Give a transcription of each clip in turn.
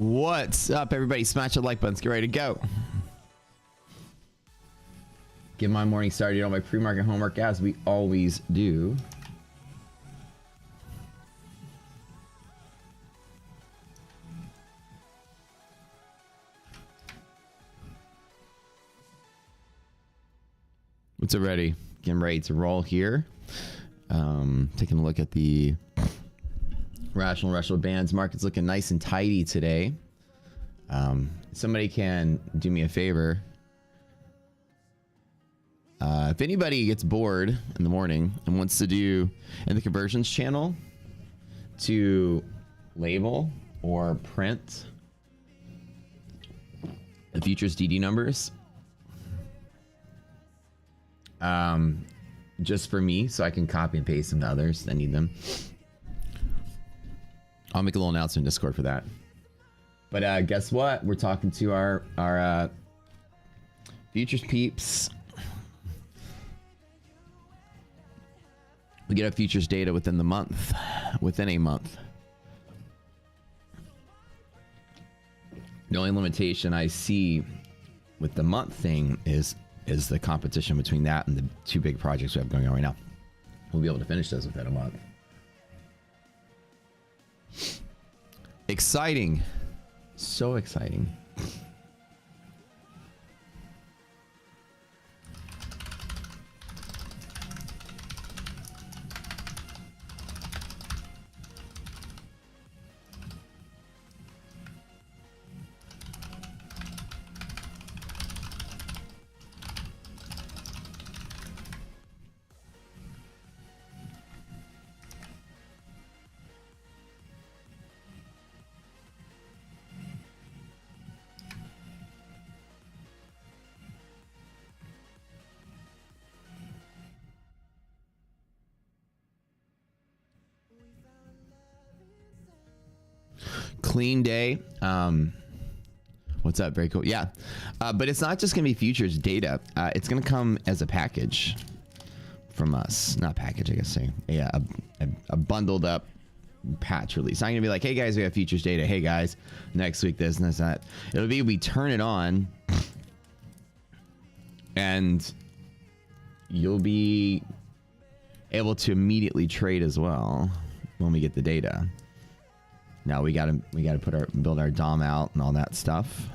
What's up, everybody? Smash the like buttons. Get ready to go. Get my morning started on my pre-market homework as we always do. What's it ready? Getting ready to roll here. Taking a look at the rational bands. Market's looking nice and tidy today. Somebody can do me a favor. If anybody gets bored in the morning and wants to do in the conversions channel to label or print the futures DD numbers, just for me, so I can copy and paste them to others that need them. I'll make a little announcement in Discord for that. But guess what? We're talking to our futures peeps. We get our futures data within the month, within a month. The only limitation I see with the month thing is the competition between that and the two big projects we have going on right now. We'll be able to finish those within a month. Exciting. So exciting. Clean day. What's up? Very cool. Yeah. But it's not just gonna be futures data. It's gonna come as a package from us. Not package, I guess say. Yeah, a bundled up patch release. I'm gonna be like, hey guys, we have futures data. Hey guys, next week this and this and that. It'll be we turn it on and you'll be able to immediately trade as well when we get the data. Now we gotta build our DOM out and all that stuff.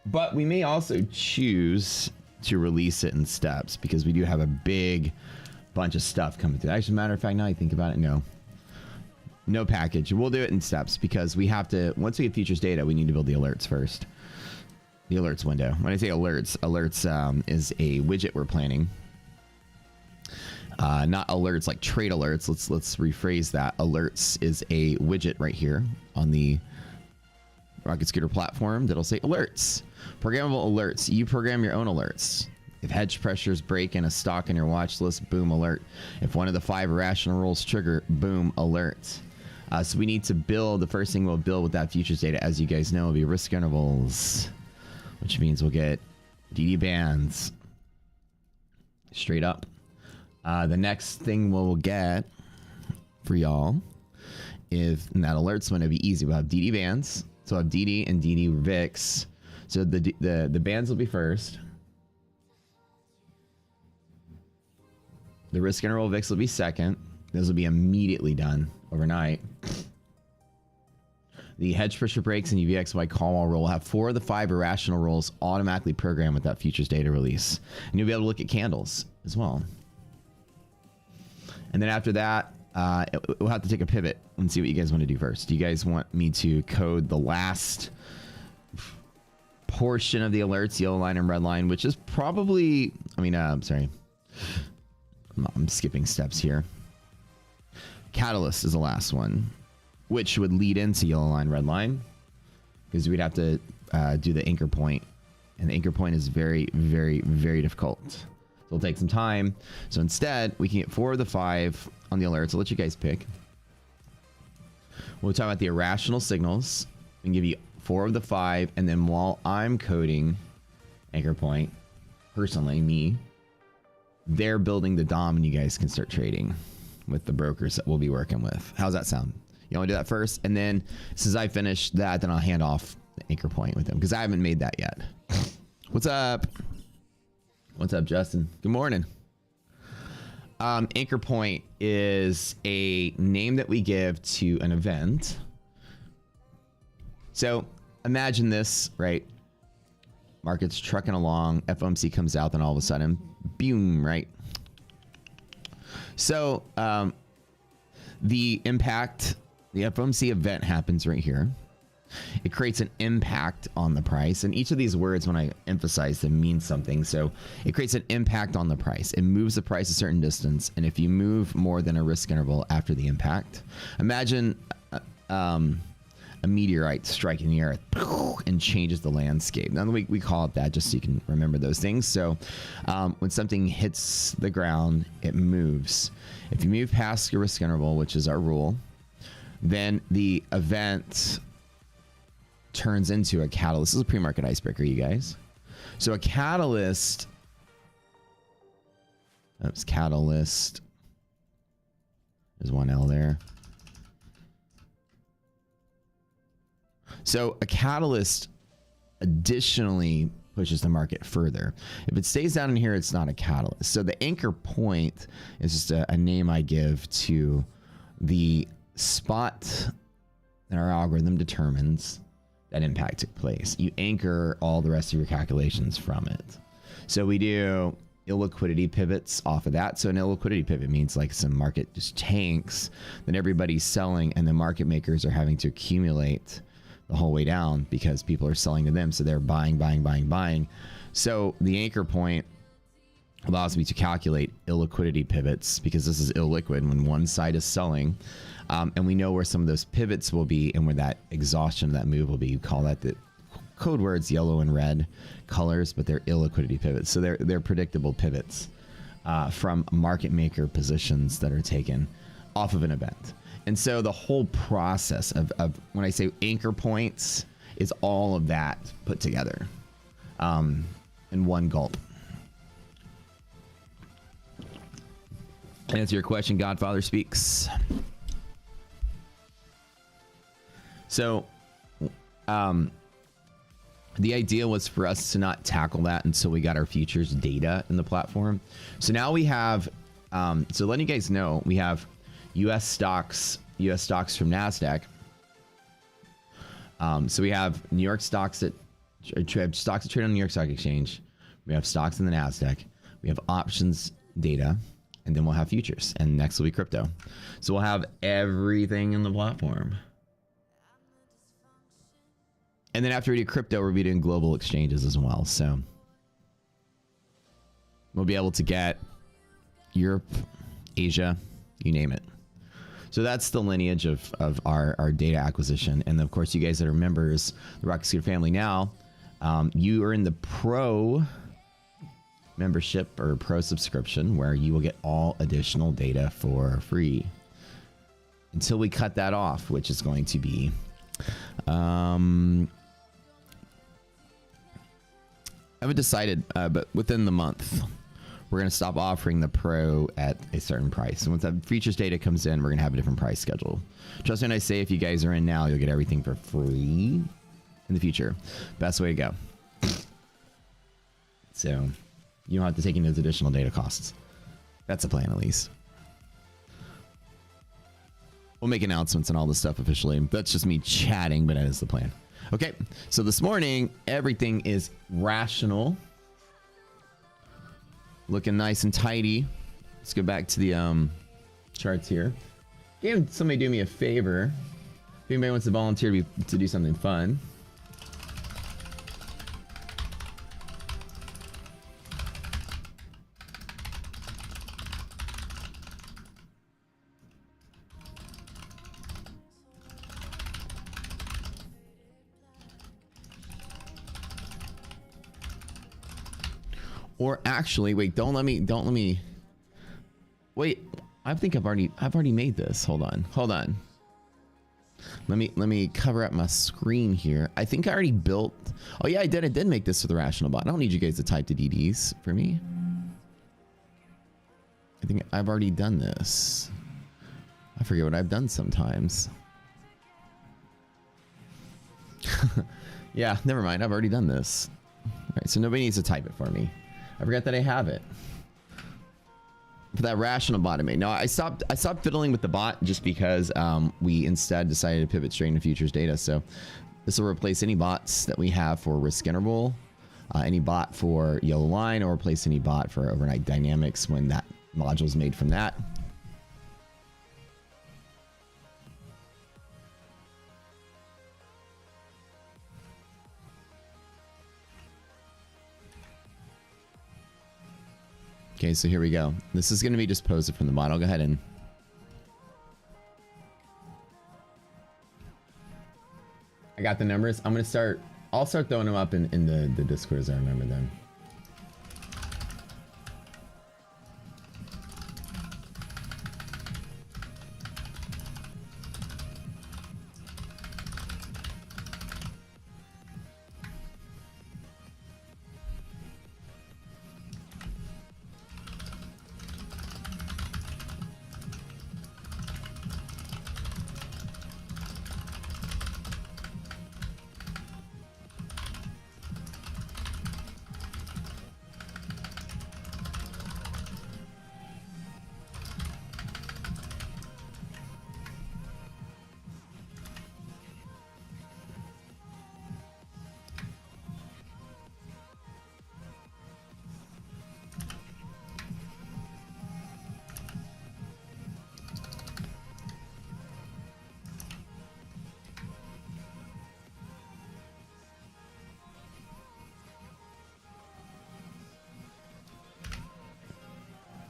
But we may also choose to release it in steps because we do have a big bunch of stuff coming through. Actually, matter of fact, now I think about it, no package. We'll do it in steps because we have to, once we get futures data, we need to build the alerts first. The alerts window. When I say alerts is a widget we're planning. Not alerts like trade alerts. Let's rephrase that. Alerts is a widget right here on the Rocket Scooter platform that'll say alerts. Programmable alerts. You program your own alerts. If hedge pressures break in a stock in your watch list, boom, alert. If one of the 5 irrational rules trigger, boom, alert. So we need to build, the first thing we'll build with that futures data, as you guys know, will be risk intervals, which means we'll get DD bands straight up. The next thing we'll get for y'all is, and that alerts window will be easy. We'll have DD bands. So we'll have DD and DD VIX. So the bands will be first. The risk interval VIX will be second. Those will be immediately done overnight. The hedge pressure breaks and UVXY call wall rule will have 4 of the 5 irrational rules automatically programmed with that futures data release. And you'll be able to look at candles as well. And then after that, we'll have to take a pivot and see what you guys want to do first. Do you guys want me to code the last portion of the alerts, yellow line and red line, which is probably, sorry. I'm skipping steps here. Catalyst is the last one, which would lead into yellow line, red line, because we'd have to do the anchor point. And the anchor point is very, very, very difficult. It'll take some time. So instead, we can get 4 of the 5 on the alerts. I'll let you guys pick. We'll talk about the irrational signals. We can give you 4 of the 5. And then while I'm coding anchor point, personally, me, they're building the DOM and you guys can start trading with the brokers that we'll be working with. How's that sound? You want to do that first? And then since I finish that, then I'll hand off the anchor point with them because I haven't made that yet. What's up? What's up, Justin? Good morning. Anchor point is a name that we give to an event. So imagine this, right? Market's trucking along, FOMC comes out, then all of a sudden, boom, right? So the impact, the FOMC event happens right here. It creates an impact on the price. And each of these words, when I emphasize them, means something. So it creates an impact on the price. It moves the price a certain distance. And if you move more than a risk interval after the impact, imagine a meteorite striking the earth and changes the landscape. Now we call it that just so you can remember those things. So when something hits the ground, it moves. If you move past your risk interval, which is our rule, then the event turns into a catalyst. This is a pre-market icebreaker, you guys. So a catalyst, oops, catalyst, there's one L there. So a catalyst additionally pushes the market further. If it stays down in here, it's not a catalyst. So the anchor point is just a name I give to the spot that our algorithm determines that impact took place. You anchor all the rest of your calculations from it. So we do illiquidity pivots off of that. So an illiquidity pivot means like some market just tanks, then everybody's selling and the market makers are having to accumulate the whole way down because people are selling to them. So they're buying, buying, buying, buying. So the anchor point allows me to calculate illiquidity pivots because this is illiquid when one side is selling. And we know where some of those pivots will be and where that exhaustion of that move will be. You call that the code words, yellow and red colors, but they're illiquidity pivots. So they're predictable pivots from market maker positions that are taken off of an event. And so the whole process of when I say anchor points is all of that put together in one gulp. To answer your question, Godfather speaks. So the idea was for us to not tackle that until we got our futures data in the platform. So now we have, so letting you guys know, we have US stocks from NASDAQ. So we have New York stocks that trade on the New York Stock Exchange. We have stocks in the NASDAQ. We have options data, and then we'll have futures, and next will be crypto. So we'll have everything in the platform. And then after we do crypto, we'll be doing global exchanges as well. So we'll be able to get Europe, Asia, you name it. So that's the lineage of our data acquisition. And of course, you guys that are members, the Rocket Scooter family now, you are in the pro membership or pro subscription where you will get all additional data for free until we cut that off, which is going to be I haven't decided, but within the month, we're going to stop offering the pro at a certain price. And once that features data comes in, we're going to have a different price schedule. Trust me when I say if you guys are in now, you'll get everything for free in the future. Best way to go. So you don't have to take in those additional data costs. That's the plan, at least. We'll make announcements and all this stuff officially. That's just me chatting, but that is the plan. Okay, so this morning, everything is rational. Looking nice and tidy. Let's go back to the charts here. Can somebody do me a favor? If anybody wants to volunteer to do something fun. Or actually, wait, don't let me. Wait, I think I've already made this. Hold on. Let me cover up my screen here. I think I already built. Oh yeah, I did make this for the rational bot. I don't need you guys to type the DDs for me. I think I've already done this. I forget what I've done sometimes. Yeah, never mind. I've already done this. All right, so nobody needs to type it for me. I forgot that I have it. For that rational bot I made. No, I stopped fiddling with the bot just because we instead decided to pivot straight into futures data. So this will replace any bots that we have for risk interval, any bot for yellow line, or replace any bot for overnight dynamics when that module is made from that. Okay, so here we go. This is going to be just posted from the bot. I'll go ahead and... I got the numbers. I'm going to start... I'll start throwing them up in the Discord as I remember them.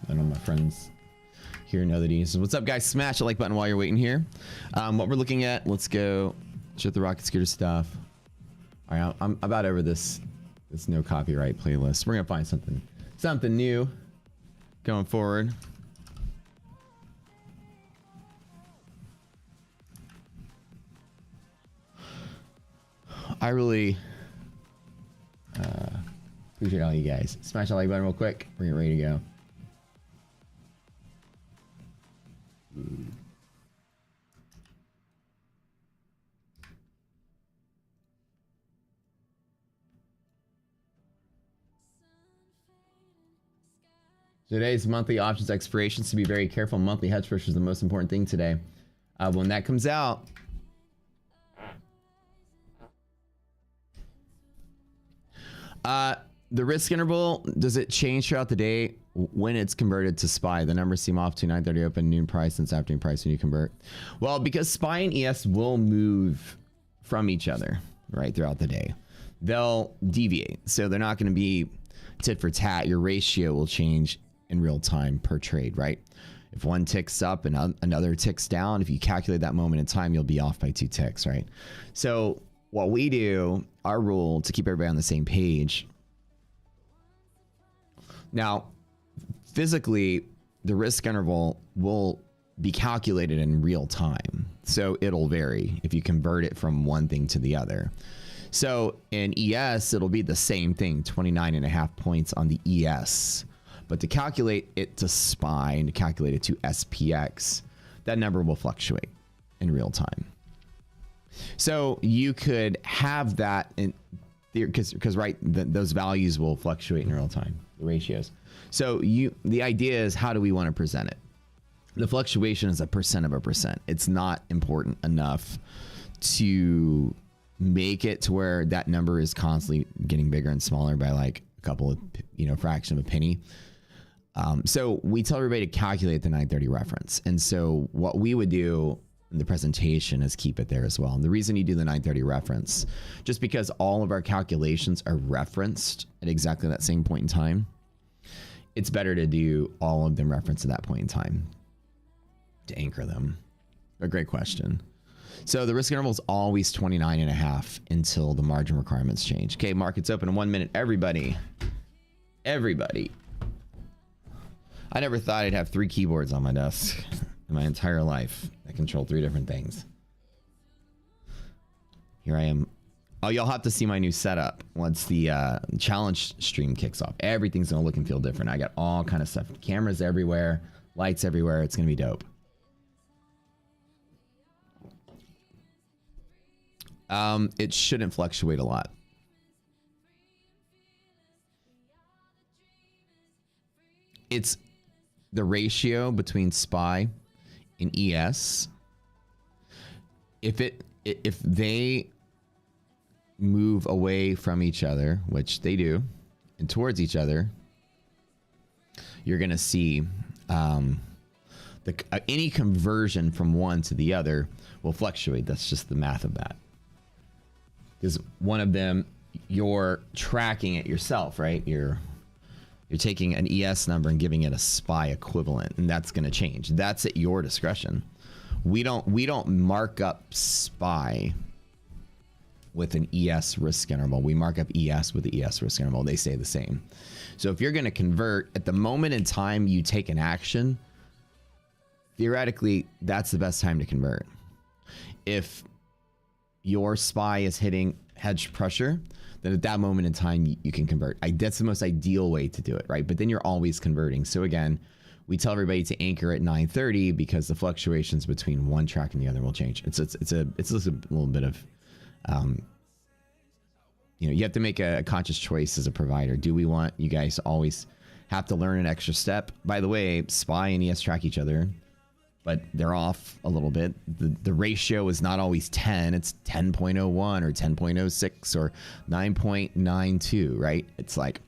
I know my friends here know that he says, what's up, guys? Smash the like button while you're waiting here. What we're looking at, let's go check the Rocket Scooter stuff. All right, I'm about over this no copyright playlist. We're gonna find something new going forward. I really appreciate all you guys. Smash the like button real quick. We're getting ready to go. Today's monthly options expirations, to be very careful. Monthly hedge push is the most important thing today. When that comes out, the risk interval, does it change throughout the day when it's converted to SPY? The numbers seem off to 9:30 open, noon price, since afternoon price when you convert. Well, because SPY and ES will move from each other, right, throughout the day. They'll deviate, so they're not going to be tit for tat. Your ratio will change in real time per trade, right? If one ticks up and another ticks down, if you calculate that moment in time, you'll be off by 2 ticks, right? So what we do, our rule to keep everybody on the same page. Now, physically, the risk interval will be calculated in real time. So it'll vary if you convert it from one thing to the other. So in ES, it'll be the same thing, 29.5 points on the ES. But to calculate it to SPY and to calculate it to SPX, that number will fluctuate in real time. So you could have that in because right, those values will fluctuate in real time, the ratios. So the idea is, how do we want to present it? The fluctuation is a percent of a percent. It's not important enough to make it to where that number is constantly getting bigger and smaller by like a couple of, fraction of a penny. So we tell everybody to calculate the 930 reference. And so what we would do in the presentation is keep it there as well. And the reason you do the 930 reference, just because all of our calculations are referenced at exactly that same point in time, it's better to do all of them referenced at that point in time to anchor them. A great question. So the risk interval is always 29.5 until the margin requirements change. Okay, market's open in 1 minute. Everybody. I never thought I'd have 3 keyboards on my desk in my entire life that control 3 different things. Here I am Oh, you'll have to see my new setup once the challenge stream kicks off. Everything's gonna look and feel different. I got all kind of stuff, cameras everywhere, lights everywhere. It's gonna be dope. It shouldn't fluctuate a lot. It's the ratio between SPY and ES. If they move away from each other, which they do, and towards each other, you're gonna see any conversion from one to the other will fluctuate. That's just the math of that. Because one of them, you're tracking it yourself, right? You're taking an ES number and giving it a SPY equivalent, and that's going to change. That's at your discretion. We don't mark up SPY with an ES risk interval. We mark up ES with the ES risk interval. They stay the same. So if you're going to convert at the moment in time you take an action, theoretically that's the best time to convert. If your SPY is hitting hedge pressure, then at that moment in time you can convert. That's the most ideal way to do it, right? But then you're always converting. So again, we tell everybody to anchor at 930 because the fluctuations between one track and the other will change. It's just a little bit of, you have to make a conscious choice as a provider. Do we want you guys to always have to learn an extra step? By the way, SPY and ES track each other, but they're off a little bit. The ratio is not always 10. It's 10.01 or 10.06 or 9.92, right? It's like,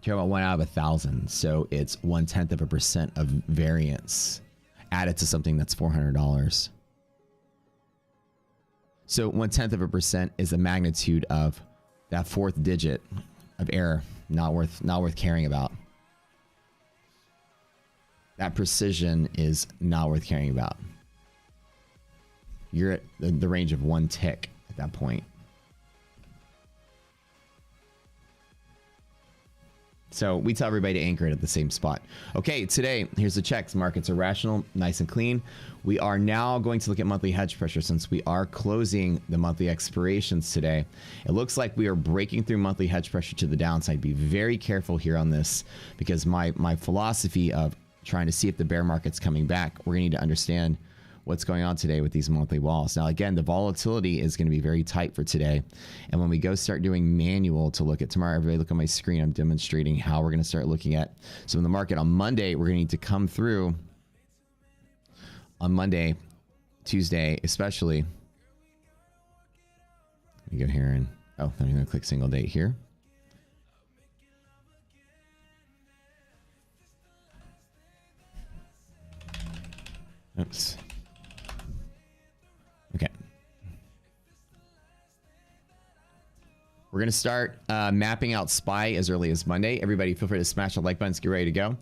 care about 1 out of 1,000. So it's 0.1% of variance added to something that's $400. So 0.1% is the magnitude of that fourth digit of error. Not worth caring about. That precision is not worth caring about. You're at the range of one tick at that point. So we tell everybody to anchor it at the same spot. Okay, today, here's the checks. Markets are rational, nice and clean. We are now going to look at monthly hedge pressure since we are closing the monthly expirations today. It looks like we are breaking through monthly hedge pressure to the downside. Be very careful here on this because my philosophy of trying to see if the bear market's coming back, we're gonna need to understand what's going on today with these monthly walls. Now, again, the volatility is going to be very tight for today. And when we go start doing manual to look at tomorrow, everybody look at my screen. I'm demonstrating how we're going to start looking at. So in the market on Monday, we're going to need to come through on Monday, Tuesday, especially. Let me go here and, I'm going to click single date here. Oops. Okay. We're going to start mapping out SPY as early as Monday. Everybody feel free to smash the like buttons, get ready to go.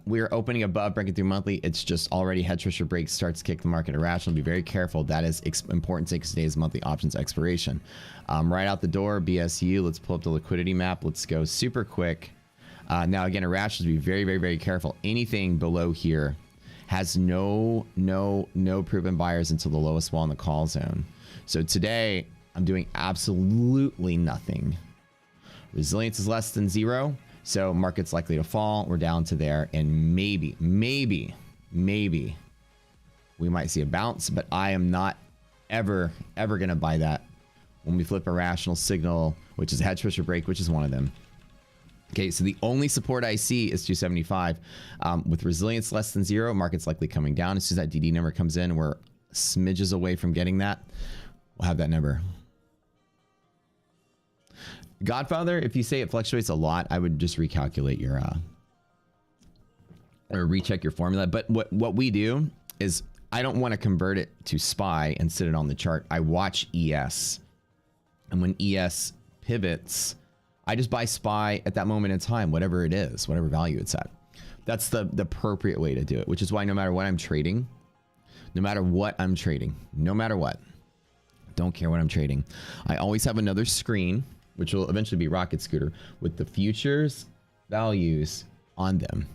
We're opening above, breaking through monthly. It's just already hedge pressure break starts to kick the market irrational. Be very careful. That is important because today is monthly options expiration. Right out the door, BSU. Let's pull up the liquidity map. Let's go super quick. Now, again, irrational, be very, very, very careful. Anything below here has no proven buyers until the lowest wall in the call zone. So today I'm doing absolutely nothing. Resilience is less than 0, so market's likely to fall. We're down to there, and maybe we might see a bounce, but I am not ever gonna buy that when we flip a rational signal, which is a hedge pressure break, which is one of them. Okay, so the only support I see is 275. With resilience less than 0, market's likely coming down. As soon as that DD number comes in, we're smidges away from getting that. We'll have that number. Godfather, if you say it fluctuates a lot, I would just recalculate your or recheck your formula. But what we do is I don't want to convert it to SPY and sit it on the chart. I watch ES, and when ES pivots, I just buy SPY at that moment in time, whatever it is, whatever value it's at. That's the appropriate way to do it, which is why no matter what I'm trading, no matter what, don't care what I'm trading, I always have another screen, which will eventually be Rocket Scooter, with the futures values on them.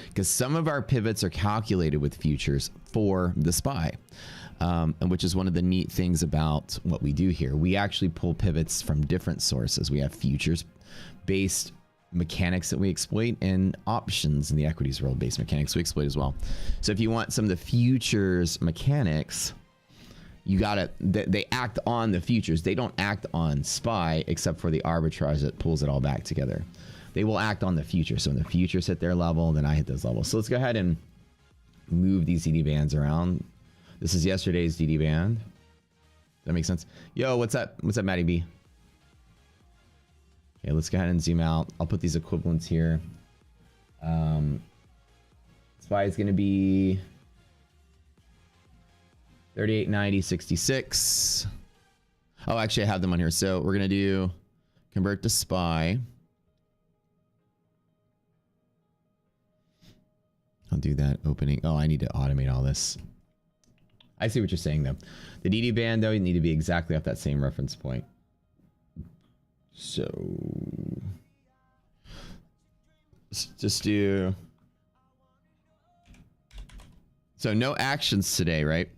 because some of our pivots are calculated with futures for the SPY, and which is one of the neat things about what we do here. We actually pull pivots from different sources. We have futures-based mechanics that we exploit and options in the equities world-based mechanics we exploit as well. So if you want some of the futures mechanics, you gotta, they act on the futures. They don't act on SPY except for the arbitrage that pulls it all back together. They will act on the future. So when the futures hit their level, then I hit those levels. So let's go ahead and move these DD bands around. This is yesterday's DD band. Does that make sense? Yo, what's up? What's up, Matty B? Okay, let's go ahead and zoom out. I'll put these equivalents here. SPY is going to be 38.90.66. Oh, actually, I have them on here. So we're going to do convert to SPY. I'll do that opening. Oh, I need to automate all this. I see what you're saying, though. The DD band, though, you need to be exactly off that same reference point. So let's just do. So no actions today, right?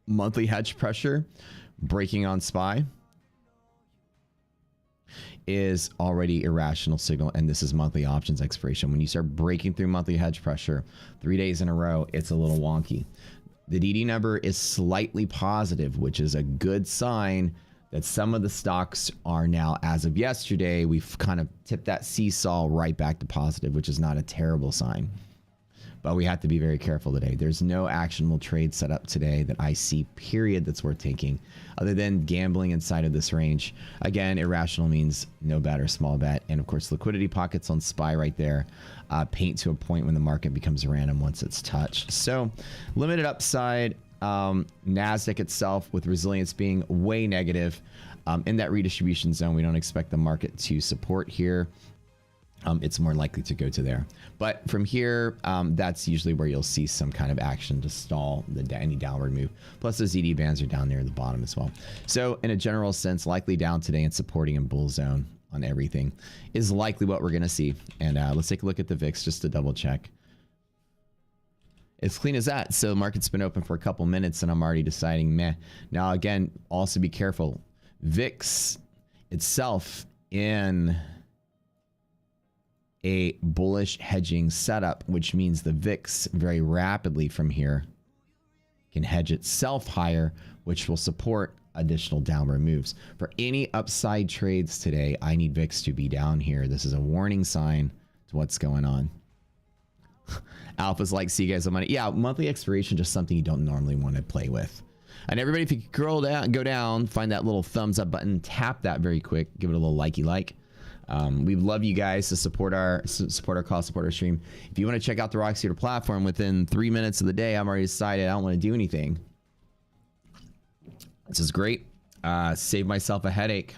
Monthly hedge pressure breaking on SPY is already irrational signal, and this is monthly options expiration. When you start breaking through monthly hedge pressure 3 days in a row, it's a little wonky. The DD number is slightly positive, which is a good sign that some of the stocks are now, as of yesterday, we've kind of tipped that seesaw right back to positive, which is not a terrible sign. But we have to be very careful today. There's no actionable trade set up today that I see, period, that's worth taking, other than gambling inside of this range. Again, irrational means no bet or small bet. And of course, liquidity pockets on SPY right there paint to a point when the market becomes random once it's touched. So limited upside. NASDAQ itself with resilience being way negative in that redistribution zone. We don't expect the market to support here. It's more likely to go to there. But from here, that's usually where you'll see some kind of action to stall any downward move. Plus the ZD bands are down there at the bottom as well. So in a general sense, likely down today and supporting in bull zone on everything is likely what we're going to see. And let's take a look at the VIX just to double check. It's clean as that. So the market's been open for a couple minutes and I'm already deciding meh. Now, again, also be careful. VIX itself in a bullish hedging setup, which means the VIX very rapidly from here can hedge itself higher, which will support additional downward moves. For any upside trades today, I need VIX to be down here. This is a warning sign to what's going on. Alpha's like, see you guys on Monday. Yeah, monthly expiration, just something you don't normally want to play with. And everybody, if you scroll down, go down, find that little thumbs up button, tap that very quick, give it a little likey like. We'd love you guys to support our call, support our stream. If you want to check out the Rockscooter platform within 3 minutes of the day, I'm already decided I don't want to do anything. This is great. Save myself a headache.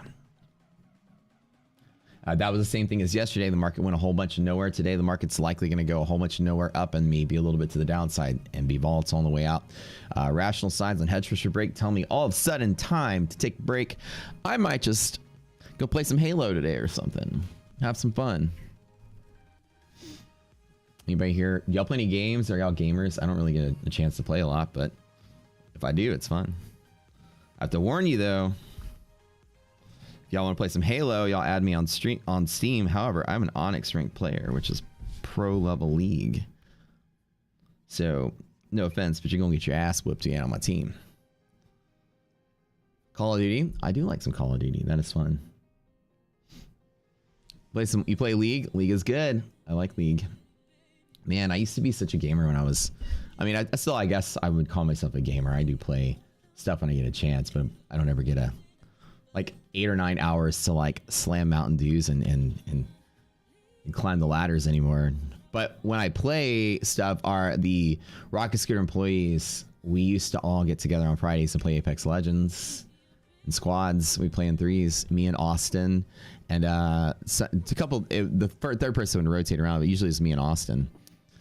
That was the same thing as yesterday. The market went a whole bunch of nowhere. Today, the market's likely going to go a whole bunch of nowhere up and maybe a little bit to the downside and be volatile on the way out. Rational signs on hedge pressure break tell me all of a sudden time to take a break. I might just go play some Halo today or something. Have some fun. Anybody here? Y'all play any games? Are y'all gamers? I don't really get a chance to play a lot, but if I do, it's fun. I have to warn you though. If y'all want to play some Halo, y'all add me on Steam. However, I'm an Onyx ranked player, which is pro level league. So, no offense, but you're gonna get your ass whipped to get on my team. Call of Duty. I do like some Call of Duty. That is fun. You play League? League is good. I like League. Man, I used to be such a gamer when I was... I mean, I guess I would call myself a gamer. I do play stuff when I get a chance, but I don't ever get like 8 or 9 hours to like slam Mountain Dews and climb the ladders anymore. But when I play stuff, the Rocket Scooter employees, we used to all get together on Fridays to play Apex Legends in squads. We play in threes, me and Austin, and it's a couple. The third person would rotate around, but usually it's me and Austin.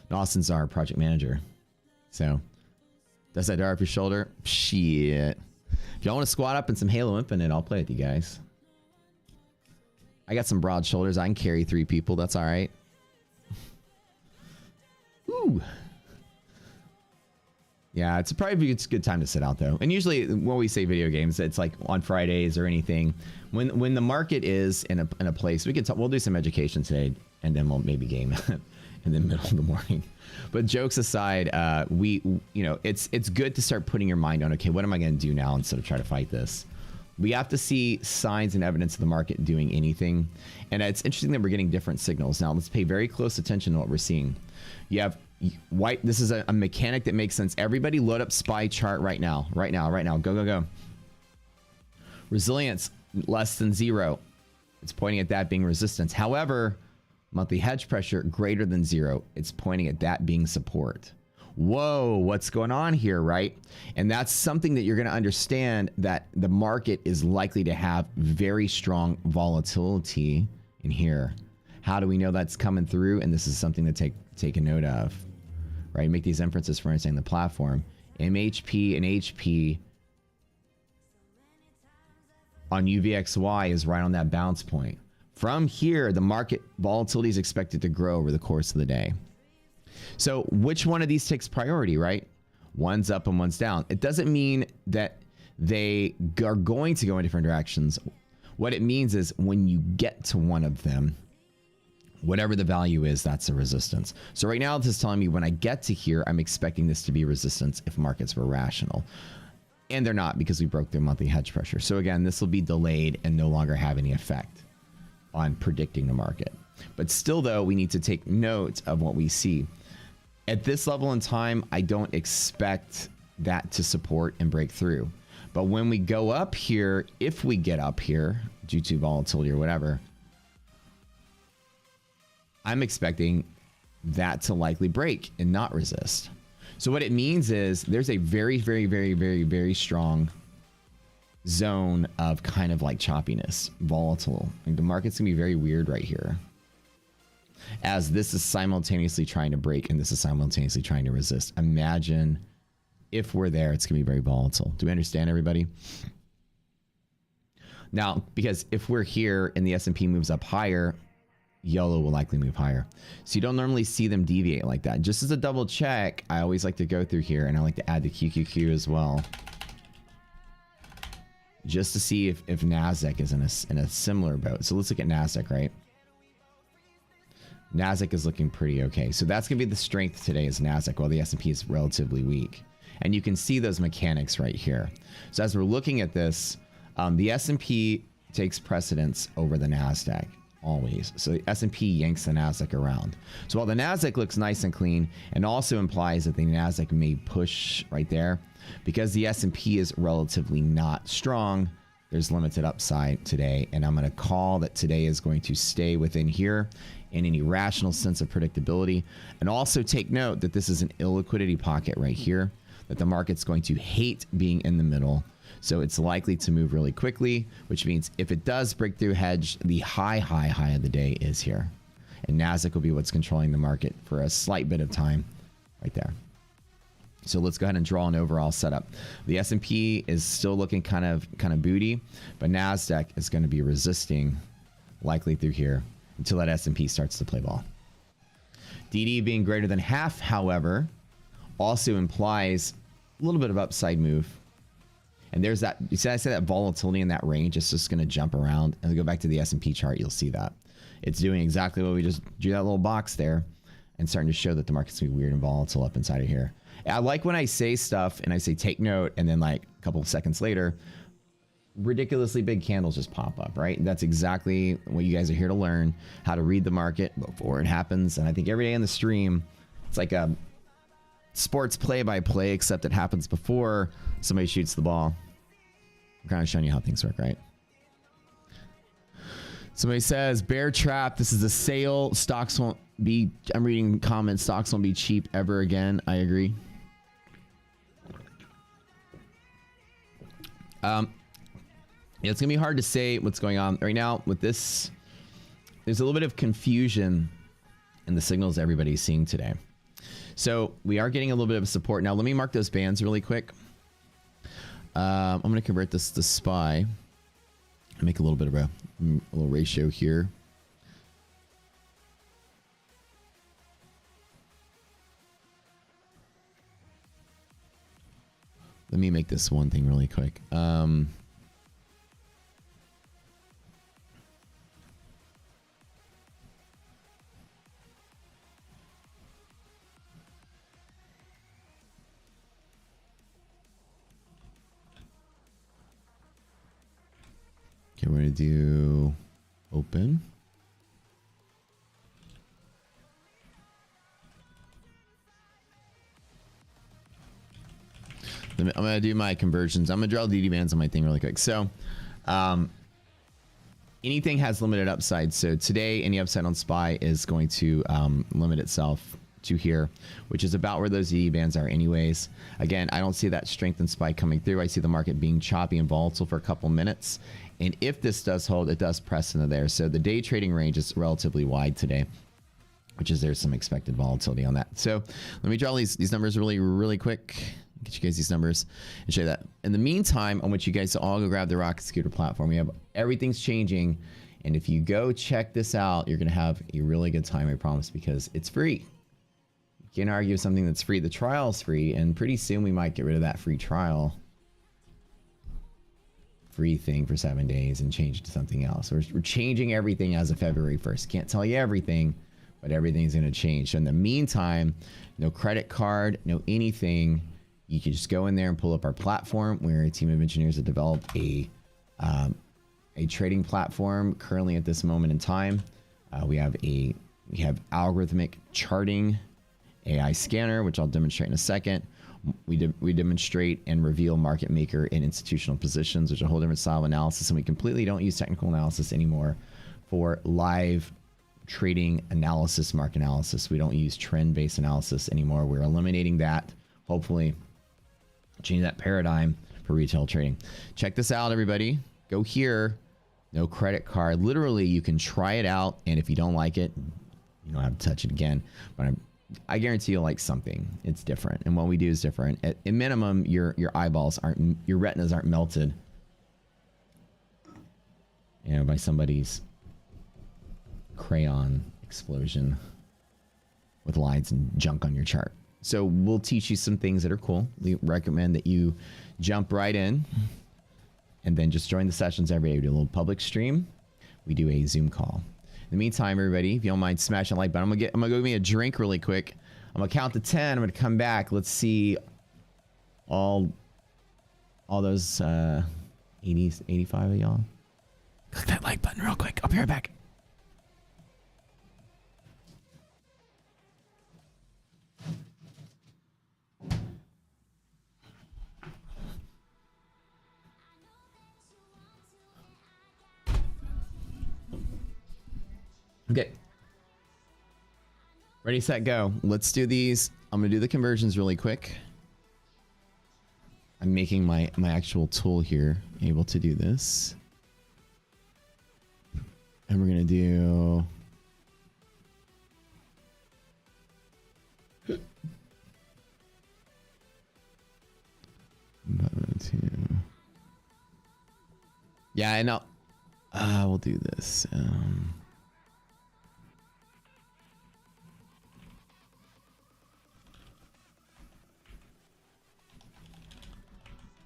And Austin's our project manager. So, does that dart off your shoulder? Shit. If y'all want to squat up in some Halo Infinite, I'll play with you guys. I got some broad shoulders. I can carry 3 people. That's all right. Woo! Yeah, it's probably it's a good time to sit out though. And usually when we say video games, it's like on Fridays or anything. When the market is in a place, we'll do some education today, and then we'll maybe game in the middle of the morning. But jokes aside, it's good to start putting your mind on, okay, what am I going to do now instead of try to fight this? We have to see signs and evidence of the market doing anything. And it's interesting that we're getting different signals. Now, let's pay very close attention to what we're seeing. You have white. This is a mechanic that makes sense. Everybody load up SPY chart right now. Right now. Go, go, go. Resilience, less than 0. It's pointing at that being resistance. However, monthly hedge pressure, greater than 0. It's pointing at that being support. Whoa, what's going on here, right? And that's something that you're going to understand, that the market is likely to have very strong volatility in here. How do we know that's coming through? And this is something to take a note of, right? Make these inferences for understanding the platform. MHP and HP on UVXY is right on that bounce point. From here, the market volatility is expected to grow over the course of the day. So which one of these takes priority, right? One's up and one's down. It doesn't mean that they are going to go in different directions. What it means is when you get to one of them, whatever the value is, that's a resistance. So right now, this is telling me when I get to here, I'm expecting this to be resistance if markets were rational. And they're not, because we broke their monthly hedge pressure. So again, this will be delayed and no longer have any effect on predicting the market. But still, though, we need to take note of what we see. At this level in time, I don't expect that to support and break through. But when we go up here, if we get up here due to volatility or whatever, I'm expecting that to likely break and not resist. So what it means is there's a very, very, very, very, very strong zone of kind of like choppiness, volatile. Like the market's gonna be very weird right here, as this is simultaneously trying to break and this is simultaneously trying to resist. Imagine if we're there, it's gonna be very volatile. Do we understand, everybody? Now, because if we're here and the S&P moves up higher, yellow will likely move higher. So you don't normally see them deviate like that. Just as a double check, I always like to go through here, and I like to add the QQQ as well, just to see if NASDAQ is in a similar boat. So let's look at NASDAQ, right? NASDAQ is looking pretty okay. So that's going to be the strength today, is NASDAQ, while the S&P is relatively weak. And you can see those mechanics right here. So as we're looking at this, the S&P takes precedence over the NASDAQ. Always. So the S&P yanks the NASDAQ around. So while the NASDAQ looks nice and clean, and also implies that the NASDAQ may push right there, because the S&P is relatively not strong, there's limited upside today. And I'm going to call that today is going to stay within here in any rational sense of predictability. And also take note that this is an illiquidity pocket right here, that the market's going to hate being in the middle. So it's likely to move really quickly, which means if it does break through hedge, the high of the day is here. And NASDAQ will be what's controlling the market for a slight bit of time right there. So let's go ahead and draw an overall setup. The S&P is still looking kind of booty, but NASDAQ is going to be resisting likely through here until that S&P starts to play ball. DD being greater than half, however, also implies a little bit of upside move. And there's that, you see, I say that volatility in that range is just going to jump around. And go back to the S&P chart, you'll see that. It's doing exactly what we just drew, that little box there, and starting to show that the market's going to be weird and volatile up inside of here. I like when I say stuff and I say take note, and then like a couple of seconds later, ridiculously big candles just pop up, right? That's exactly what you guys are here to learn, how to read the market before it happens. And I think every day in the stream, it's like a sports play-by-play, except it happens before somebody shoots the ball. I'm kind of showing you how things work, right? Somebody says, bear trap, this is a sale. Stocks won't be, I'm reading comments, stocks won't be cheap ever again. I agree. Yeah, it's gonna be hard to say what's going on right now with this. There's a little bit of confusion in the signals everybody's seeing today. So we are getting a little bit of support. Now let me mark those bands really quick. I'm going to convert this to SPY. Make a little bit of a little ratio here. Let me make this one thing really quick. Okay, we're gonna do open. I'm gonna do my conversions. I'm gonna draw DD bands on my thing really quick. So, anything has limited upside. So today, any upside on SPY is going to limit itself to here, which is about where those DD bands are anyways. Again, I don't see that strength in SPY coming through. I see the market being choppy and volatile for a couple minutes. And if this does hold, it does press into there. So the day trading range is relatively wide today, which is there's some expected volatility on that. So let me draw these numbers really quick. Get you guys these numbers and show you that. In the meantime, I want you guys to all go grab the Rocket Scooter platform. We have everything's changing. And if you go check this out, you're going to have a really good time, I promise, because it's free. You can't argue with something that's free. The trial's free, and pretty soon we might get rid of that free trial. Free thing for 7 days and change it to something else. We're changing everything as of February 1st. Can't tell you everything, but everything's going to change. So in the meantime, no credit card, no anything. You can just go in there and pull up our platform. We're a team of engineers that developed a trading platform currently at this moment in time. We have algorithmic charting, AI scanner, which I'll demonstrate in a second. We demonstrate and reveal market maker and institutional positions, which is a whole different style of analysis. And we completely don't use technical analysis anymore for live trading analysis, market analysis. We don't use trend-based analysis anymore. We're eliminating that, hopefully change that paradigm for retail trading. Check this out, everybody. Go here. No credit card. Literally, you can try it out, and if you don't like it, you don't have to touch it again. But I guarantee you'll like something. It's different, and what we do is different. At minimum, your eyeballs aren't, your retinas aren't melted, you know, by somebody's crayon explosion with lines and junk on your chart. So we'll teach you some things that are cool. We recommend that you jump right in and then just join the sessions every day. We do a little public stream. We do a Zoom call. In the meantime, everybody, if you don't mind smashing the like button, I'm gonna go get me a drink really quick. I'm gonna count to 10. I'm gonna come back. Let's see all those 85 of y'all. Click that like button real quick. I'll be right back. Okay. Ready, set, go. Let's do these. I'm going to do the conversions really quick. I'm making my actual tool here able to do this. And we're going to do... Yeah, I know. We'll do this.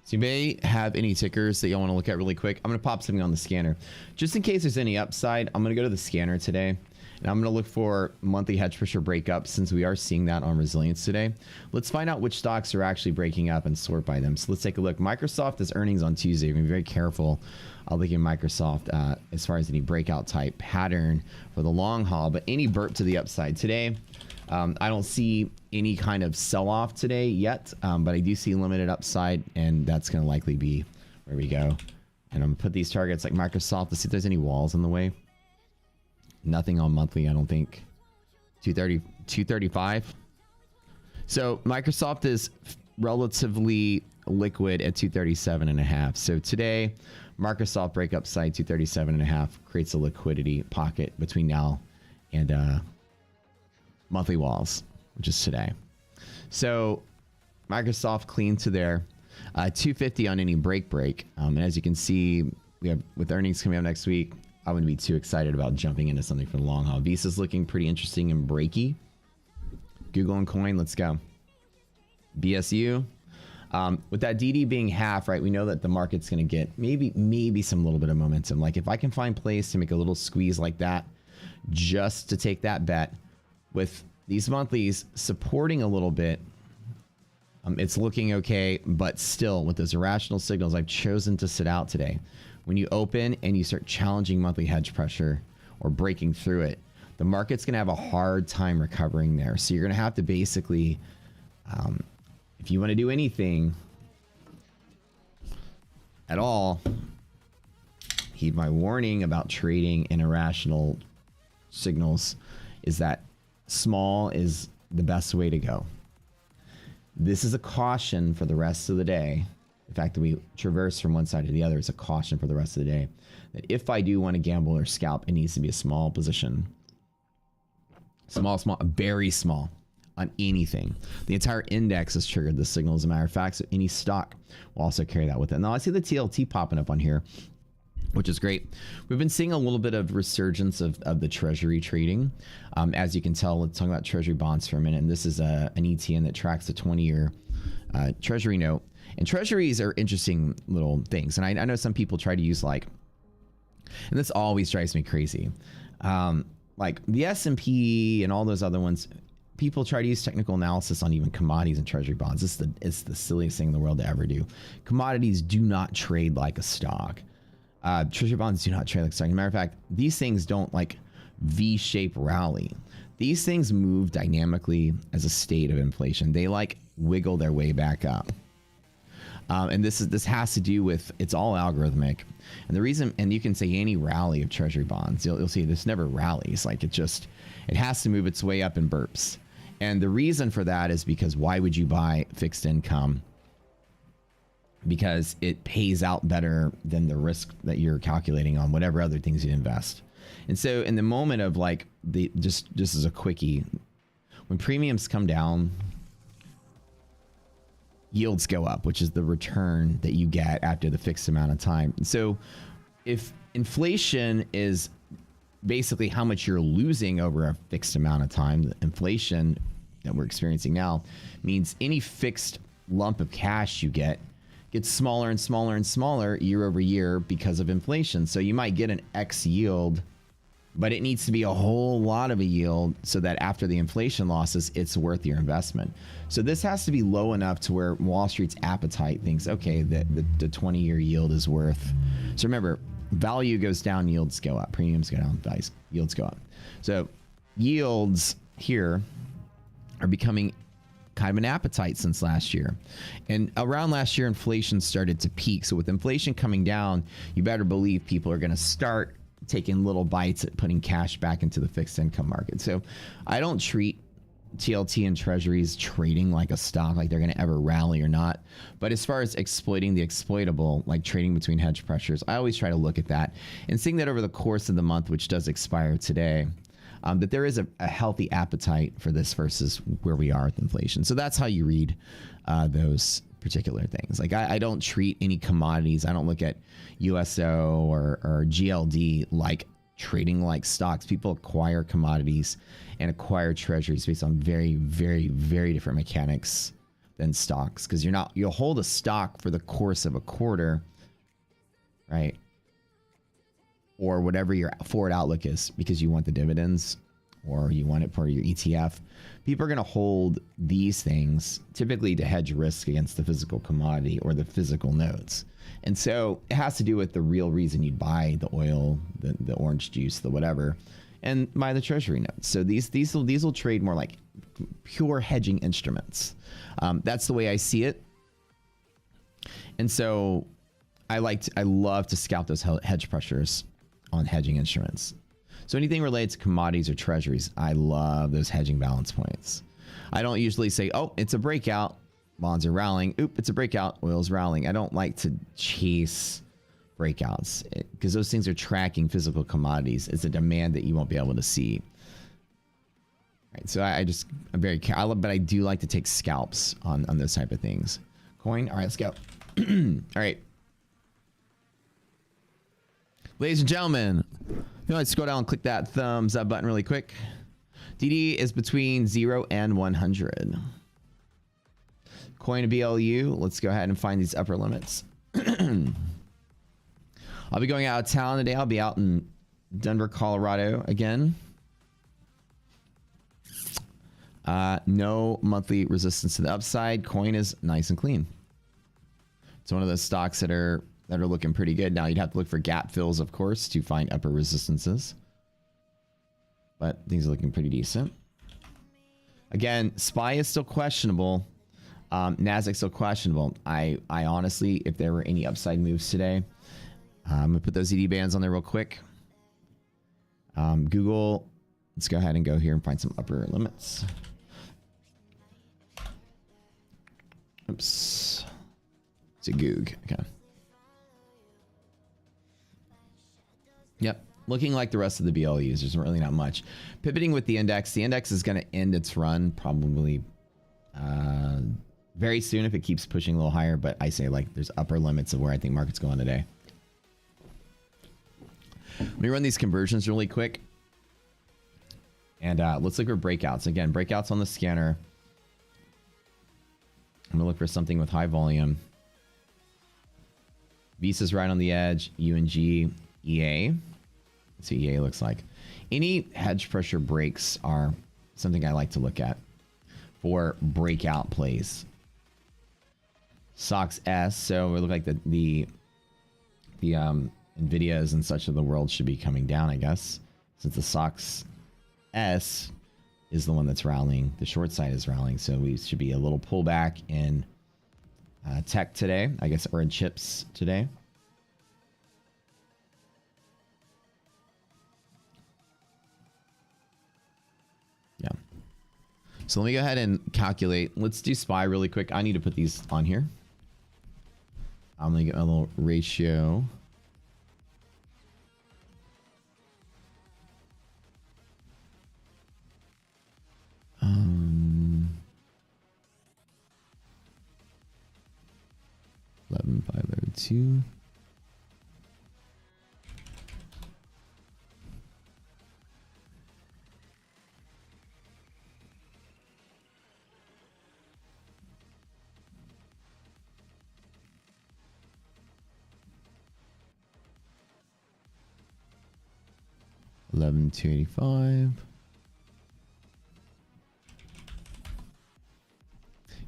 So you may have any tickers that you want to look at really quick. I'm going to pop something on the scanner. Just in case there's any upside, I'm going to go to the scanner today. And I'm going to look for monthly hedge pressure breakups since we are seeing that on resilience today. Let's find out which stocks are actually breaking up and sort by them. So let's take a look. Microsoft has earnings on Tuesday. Be very careful. I'll look at Microsoft as far as any breakout type pattern for the long haul. But any burp to the upside today. I don't see any kind of sell-off today yet, but I do see limited upside, and that's going to likely be where we go. And I'm going to put these targets like Microsoft to see if there's any walls in the way. Nothing on monthly, I don't think. 230, 235. So Microsoft is relatively liquid at 237.5. So today, Microsoft break upside 237.5 creates a liquidity pocket between now and monthly walls, which is today. So Microsoft clean to there. 250 on any break. And as you can see, we have with earnings coming up next week, I wouldn't be too excited about jumping into something for the long haul. Visa's looking pretty interesting and breaky. Google and Coin, let's go. BSU. With that DD being half, right, we know that the market's going to get maybe some little bit of momentum. Like if I can find place to make a little squeeze like that, just to take that bet with these monthlies supporting a little bit, it's looking okay, but still with those irrational signals, I've chosen to sit out today. When you open and you start challenging monthly hedge pressure or breaking through it, the market's going to have a hard time recovering there. So you're going to have to basically, if you want to do anything at all, heed my warning about trading in irrational signals, is that small is the best way to go. This is a caution for the rest of the day. The fact that we traverse from one side to the other is a caution for the rest of the day. That if I do want to gamble or scalp, it needs to be a small position. Small, very small on anything. The entire index has triggered this signal. As a matter of fact, so any stock will also carry that with it. Now I see the TLT popping up on here, which is great. We've been seeing a little bit of resurgence of the treasury trading. As you can tell, let's talk about treasury bonds for a minute. And this is an ETN that tracks the 20-year treasury note. And treasuries are interesting little things. And I know some people try to use like, and this always drives me crazy, like the S&P and all those other ones. People try to use technical analysis on even commodities and treasury bonds. It's the silliest thing in the world to ever do. Commodities do not trade like a stock. Treasury bonds do not trade like a stock. As a matter of fact, these things don't like V-shape rally. These things move dynamically as a state of inflation. They like wiggle their way back up. And this has to do with, it's all algorithmic. And the reason, and you can say any rally of treasury bonds, you'll see this never rallies. Like it has to move its way up in burps. And the reason for that is because why would you buy fixed income? Because it pays out better than the risk that you're calculating on whatever other things you invest. And so in the moment of like just as a quickie, when premiums come down, yields go up, which is the return that you get after the fixed amount of time. So if inflation is basically how much you're losing over a fixed amount of time, the inflation that we're experiencing now means any fixed lump of cash you get gets smaller and smaller and smaller year over year because of inflation. So you might get an X yield, but it needs to be a whole lot of a yield so that after the inflation losses, it's worth your investment. So this has to be low enough to where Wall Street's appetite thinks, okay, the 20-year yield is worth. So remember, value goes down, yields go up. Premiums go down, yields go up. So yields here are becoming kind of an appetite since last year. And around last year, inflation started to peak. So with inflation coming down, you better believe people are going to start taking little bites at putting cash back into the fixed income market. So I don't treat TLT and treasuries trading like a stock, like they're going to ever rally or not. But as far as exploiting the exploitable, like trading between hedge pressures, I always try to look at that and seeing that over the course of the month, which does expire today, that there is a healthy appetite for this versus where we are with inflation. So that's how you read those particular things. Like I don't treat any commodities. I don't look at USO or GLD like trading like stocks. People acquire commodities and acquire treasuries based on very, very, very different mechanics than stocks. Because you'll hold a stock for the course of a quarter, right? Or whatever your forward outlook is, because you want the dividends or you want it for your ETF. People are going to hold these things typically to hedge risk against the physical commodity or the physical notes. And so it has to do with the real reason you'd buy the oil, the orange juice, the whatever, and buy the treasury notes. So these will trade more like pure hedging instruments. That's the way I see it. And so I love to scalp those hedge pressures on hedging instruments. So anything related to commodities or treasuries, I love those hedging balance points. I don't usually say, oh, it's a breakout, bonds are rallying. Oop, it's a breakout, oil's rallying. I don't like to chase breakouts because those things are tracking physical commodities. It's a demand that you won't be able to see. Right, so I'm very careful, but I do like to take scalps on those type of things. Coin, all right, let's go. All right. Ladies and gentlemen, if you want to scroll down and click that thumbs up button really quick. DD is between 0 and 100. Coin to BLU. Let's go ahead and find these upper limits. I'll be going out of town today. I'll be out in Denver, Colorado again. No monthly resistance to the upside. Coin is nice and clean. It's one of those stocks that are looking pretty good. Now you'd have to look for gap fills, of course, to find upper resistances. But things are looking pretty decent. Again, SPY is still questionable. Nasdaq's still questionable. I honestly, if there were any upside moves today, I'm gonna put those ED bands on there real quick. Google, let's go ahead and go here and find some upper limits. Oops. It's a Goog. Okay. Yep. Looking like the rest of the BLUs. There's really not much. Pivoting with the index. The index is going to end its run probably very soon if it keeps pushing a little higher. But I say like there's upper limits of where I think market's going today. Let me run these conversions really quick. And let's look for breakouts. Again, breakouts on the scanner. I'm going to look for something with high volume. Visa's right on the edge. UNG, EA. Let's see what EA looks like. Any hedge pressure breaks are something I like to look at for breakout plays. SOX S. So we look like the Nvidias and such of the world should be coming down, I guess, since the SOX S is the one that's rallying. The short side is rallying, so we should be a little pullback in tech today, I guess, or in chips today. Yeah. So let me go ahead and calculate. Let's do SPY really quick. I need to put these on here. I'm gonna get a little ratio. Um, 11,502. $11,285.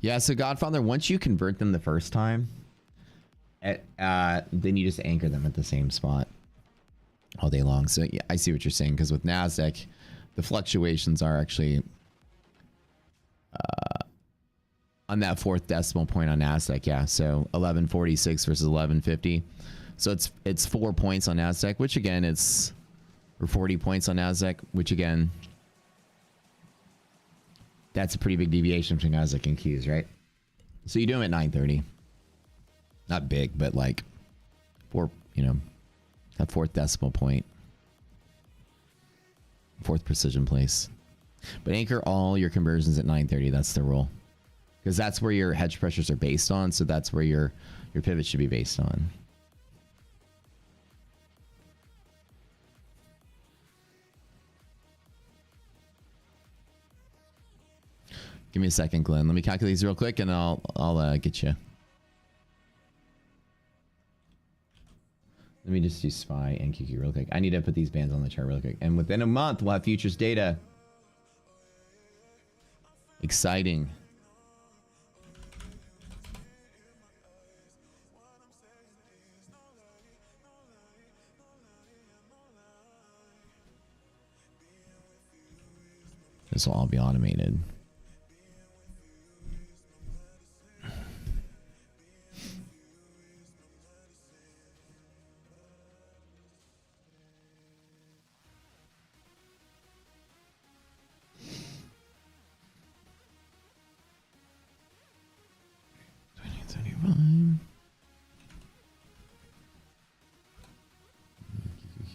Yeah, so Godfather, once you convert them the first time, then you just anchor them at the same spot all day long. So yeah, I see what you're saying, because with Nasdaq, the fluctuations are actually on that fourth decimal point on Nasdaq. Yeah, so 1146 versus 1150. So it's 4 points on Nasdaq, which again it's or 40 points on Nasdaq, which again, that's a pretty big deviation between Nasdaq and Qs, right? So you do them at 930. Not big, but like that fourth decimal point. Fourth precision place. But anchor all your conversions at 930. That's the rule. Because that's where your hedge pressures are based on. So that's where your pivot should be based on. Give me a second, Glenn. Let me calculate these real quick, and I'll get you. Let me just do SPY and QQ real quick. I need to put these bands on the chart real quick. And within a month, we'll have futures data. Exciting. This will all be automated.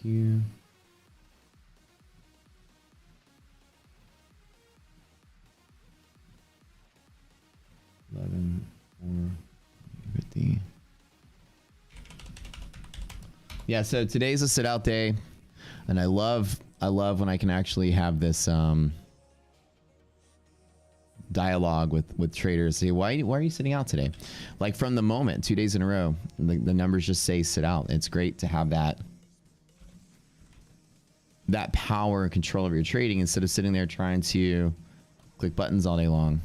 Here. 11, 450. Yeah, so today's a sit out day, and I love when I can actually have this dialogue with traders. Say, why are you sitting out today? Like from the moment, 2 days in a row, the numbers just say sit out. It's great to have that power and control of your trading instead of sitting there trying to click buttons all day long.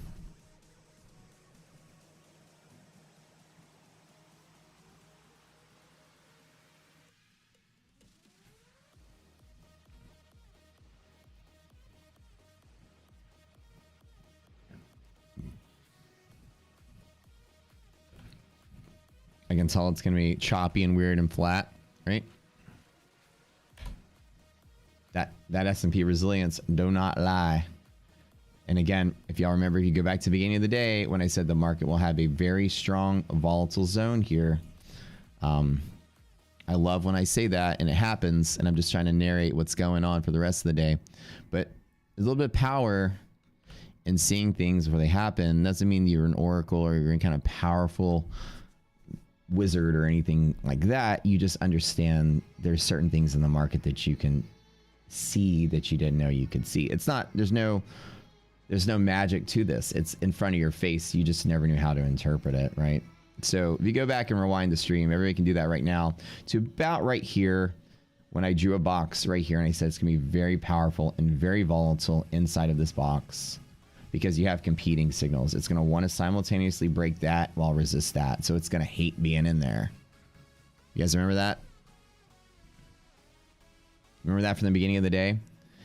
I can tell it's going to be choppy and weird and flat, right? That S&P resilience do not lie. And again, if y'all remember, if you go back to the beginning of the day when I said the market will have a very strong volatile zone here. I love when I say that and it happens, and I'm just trying to narrate what's going on for the rest of the day. But there's a little bit of power in seeing things before they happen. Doesn't mean you're an oracle or you're any kind of powerful wizard or anything like that. You just understand there's certain things in the market that you can see that you didn't know you could see. It's not, there's no magic to this. It's in front of your face. You just never knew how to interpret it, right? So if you go back and rewind the stream, everybody can do that right now to about right here when I drew a box right here and I said it's gonna be very powerful and very volatile inside of this box because you have competing signals. It's gonna want to simultaneously break that while resist that. So it's gonna hate being in there. You guys remember that? Remember that from the beginning of the day?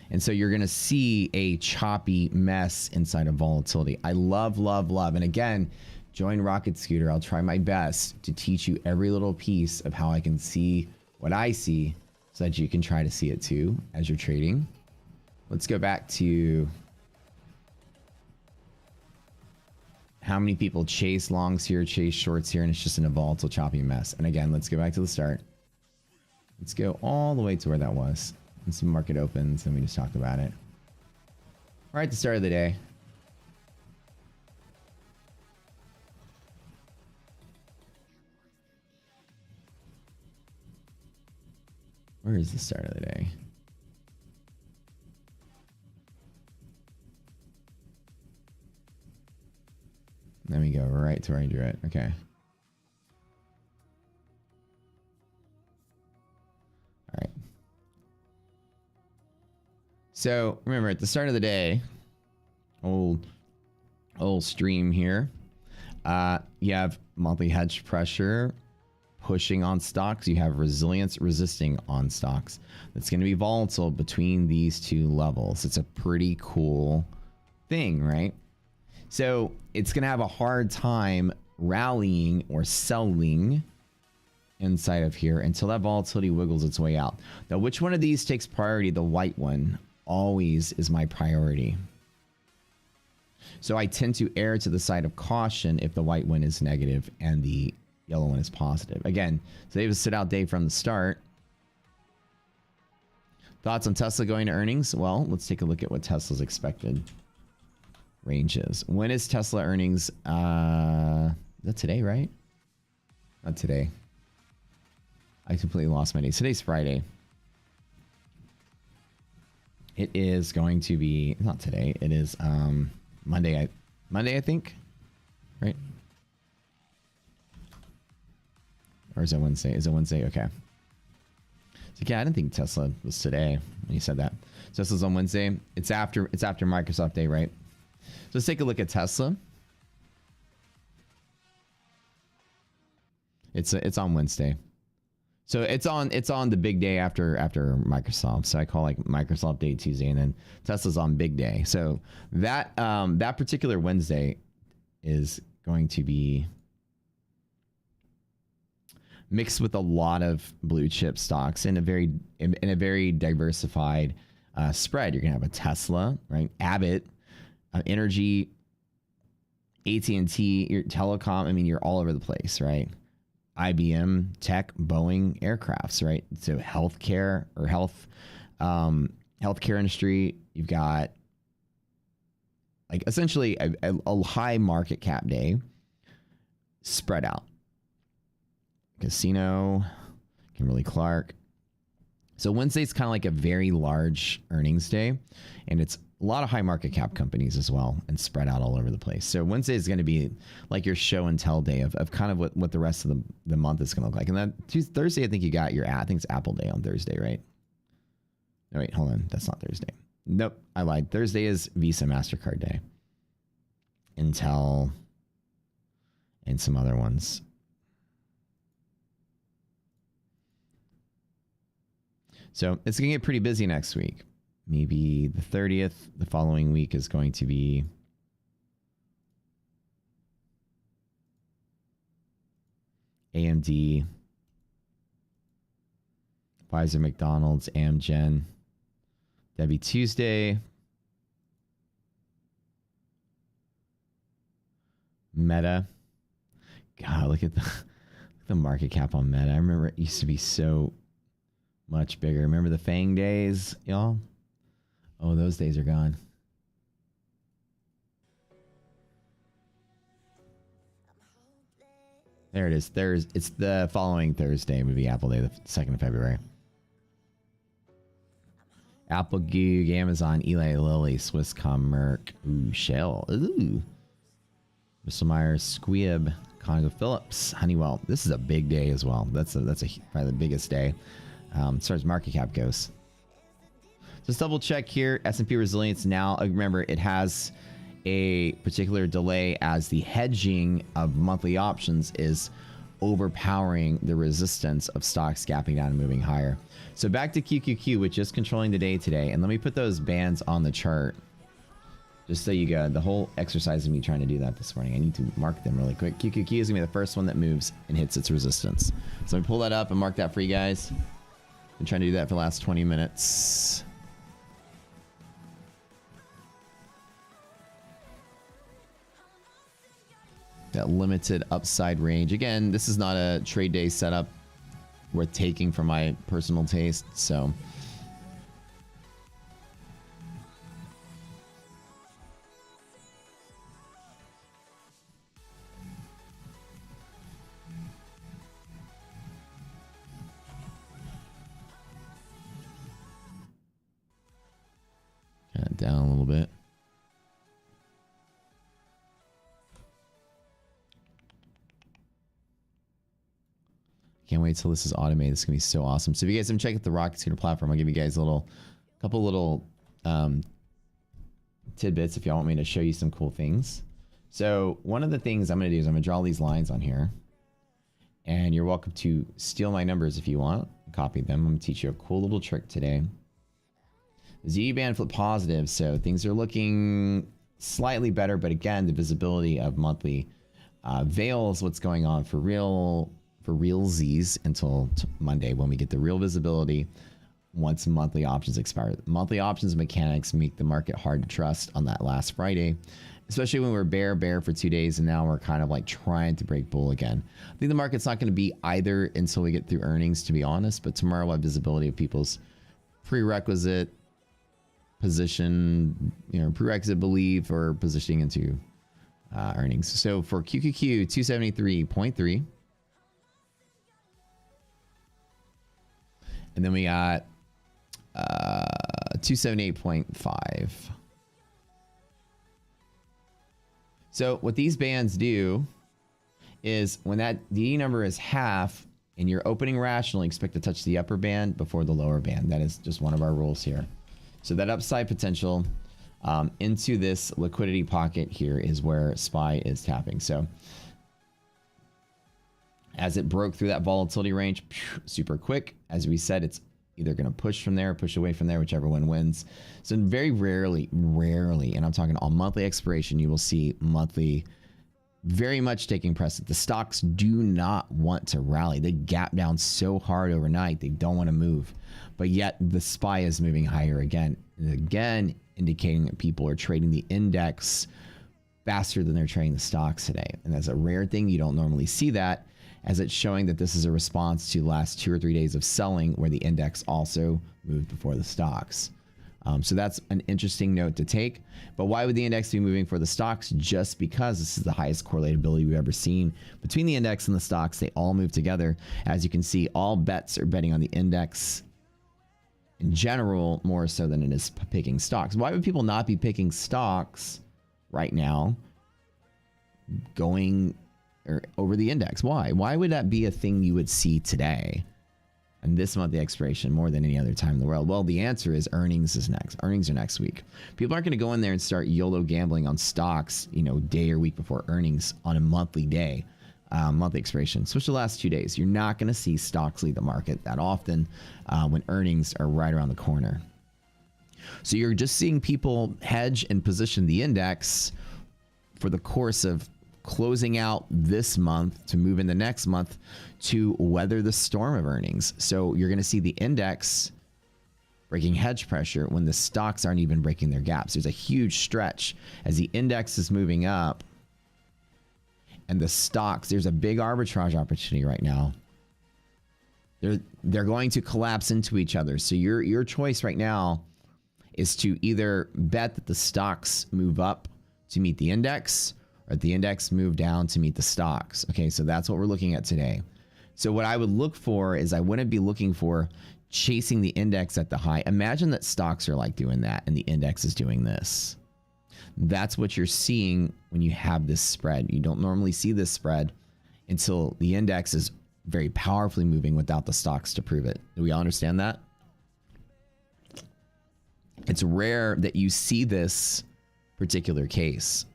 And so you're going to see a choppy mess inside of volatility. I love, love, love. And again, join Rocket Scooter. I'll try my best to teach you every little piece of how I can see what I see so that you can try to see it too as you're trading. Let's go back to how many people chase longs here, chase shorts here, and it's just in a volatile, choppy mess. And again, let's go back to the start. Let's go all the way to where that was. And some market opens, and we just talked about it. Right at the start of the day. Where is the start of the day? Let me go right to where I drew it. Okay. All right. So remember at the start of the day, old stream here, you have monthly hedge pressure pushing on stocks. You have resilience resisting on stocks. That's going to be volatile between these two levels. It's a pretty cool thing, right? So it's going to have a hard time rallying or selling inside of here until that volatility wiggles its way out. Now, which one of these takes priority? The white one always is my priority. So I tend to err to the side of caution if the white one is negative and the yellow one is positive. Again, today was a sit out day from the start. Thoughts on Tesla going to earnings? Well, let's take a look at what Tesla's expected range is. When is Tesla earnings? Is that today, right? Not today. I completely lost my day. Today's Friday. It is going to be not today. It is Monday. Monday, I think. Right? Or is it Wednesday? Is it Wednesday? Okay. So yeah, I didn't think Tesla was today when you said that. Tesla's on Wednesday. It's after Microsoft Day, right? So let's take a look at Tesla. It's on Wednesday. So it's on the big day after Microsoft. So I call like Microsoft Day Tuesday, and then Tesla's on big day. So that that particular Wednesday is going to be mixed with a lot of blue chip stocks in a very diversified spread. You're gonna have a Tesla, right? Abbott, energy, AT&T, your telecom. I mean, you're all over the place, right? IBM, tech, Boeing, aircrafts, right? So healthcare or healthcare industry. You've got like essentially a high market cap day spread out. Casino, Kimberly-Clark. So Wednesday's kind of like a very large earnings day, and it's a lot of high market cap companies as well, and spread out all over the place. So Wednesday is going to be like your show and tell day of kind of what the rest of the month is going to look like. And then Thursday, I think you got your, I think it's Apple Day on Thursday, right? No, wait, hold on. That's not Thursday. Nope, I lied. Thursday is Visa MasterCard Day. Intel and some other ones. So it's going to get pretty busy next week. Maybe the 30th, the following week is going to be AMD, Pfizer, McDonald's, Amgen, Debbie Tuesday, Meta. God, look at the market cap on Meta. I remember it used to be so much bigger. Remember the FANG days, y'all? Oh, those days are gone. There it is. It's the following Thursday would be Apple Day, the 2nd of February. Apple, Goog, Amazon, Eli Lilly, Swisscom, Merck, Shell, Bristol Myers, Squibb, ConocoPhillips, Honeywell. This is a big day as well. That's probably the biggest day as far as market cap goes. Just double check here. S&P resilience now. Remember, it has a particular delay as the hedging of monthly options is overpowering the resistance of stocks gapping down and moving higher. So back to QQQ, which is controlling the day today. And let me put those bands on the chart just so you got the whole exercise of me trying to do that this morning. I need to mark them really quick. QQQ is going to be the first one that moves and hits its resistance. So let me pull that up and mark that for you guys. Been trying to do that for the last 20 minutes. That limited upside range. Again, this is not a trade day setup worth taking for my personal taste, so. Kind of down a little bit. Can't wait till this is automated. It's gonna be so awesome. So if you guys haven't checked out the Rocket Scooter platform, I'll give you guys a couple little tidbits if y'all want me to show you some cool things. So one of the things I'm gonna do is I'm gonna draw these lines on here, and you're welcome to steal my numbers if you want. Copy them. I'm gonna teach you a cool little trick today. Z band flip positive, so things are looking slightly better, but again, the visibility of monthly veils what's going on for realsies until Monday when we get the real visibility once monthly options expire. Monthly options mechanics make the market hard to trust on that last Friday, especially when we're bear for 2 days and now we're kind of like trying to break bull again. I think the market's not going to be either until we get through earnings, to be honest, but tomorrow we'll have visibility of people's prerequisite position, prerequisite belief or positioning into earnings. So for QQQ 273.3, and then we got 278.5. So what these bands do is when that DE number is half and you're opening rationally, expect to touch the upper band before the lower band. That is just one of our rules here. So that upside potential into this liquidity pocket here is where SPY is tapping. So as it broke through that volatility range super quick, as we said, it's either going to push from there, push away from there, whichever one wins. So very rarely, and I'm talking on monthly expiration, you will see monthly very much taking precedent. The stocks do not want to rally. They gap down so hard overnight. They don't want to move. But yet the SPY is moving higher again and again, indicating that people are trading the index faster than they're trading the stocks today. And that's a rare thing. You don't normally see that, as it's showing that this is a response to the last 2 or 3 days of selling where the index also moved before the stocks. So that's an interesting note to take. But why would the index be moving for the stocks? Just because this is the highest correlatability we've ever seen between the index and the stocks. They all move together. As you can see, all bets are betting on the index in general more so than it is picking stocks. Why would people not be picking stocks right now going or over the index? Why would that be a thing you would see today and this month the expiration more than any other time in the world? Well, the answer is earnings is next. Earnings are next week. People aren't going to go in there and start YOLO gambling on stocks, you know, day or week before earnings on a monthly day, monthly expiration. Switch the last 2 days. You're not going to see stocks lead the market that often when earnings are right around the corner. So you're just seeing people hedge and position the index for the course of closing out this month to move in the next month to weather the storm of earnings. So you're going to see the index breaking hedge pressure when the stocks aren't even breaking their gaps. There's a huge stretch as the index is moving up and the stocks, there's a big arbitrage opportunity right now. They're going to collapse into each other. So your choice right now is to either bet that the stocks move up to meet the index, or the index move down to meet the stocks. Okay, so that's what we're looking at today. So what I would look for is I wouldn't be looking for chasing the index at the high. Imagine that stocks are like doing that and the index is doing this. That's what you're seeing when you have this spread. You don't normally see this spread until the index is very powerfully moving without the stocks to prove it. Do we all understand that? It's rare that you see this particular case.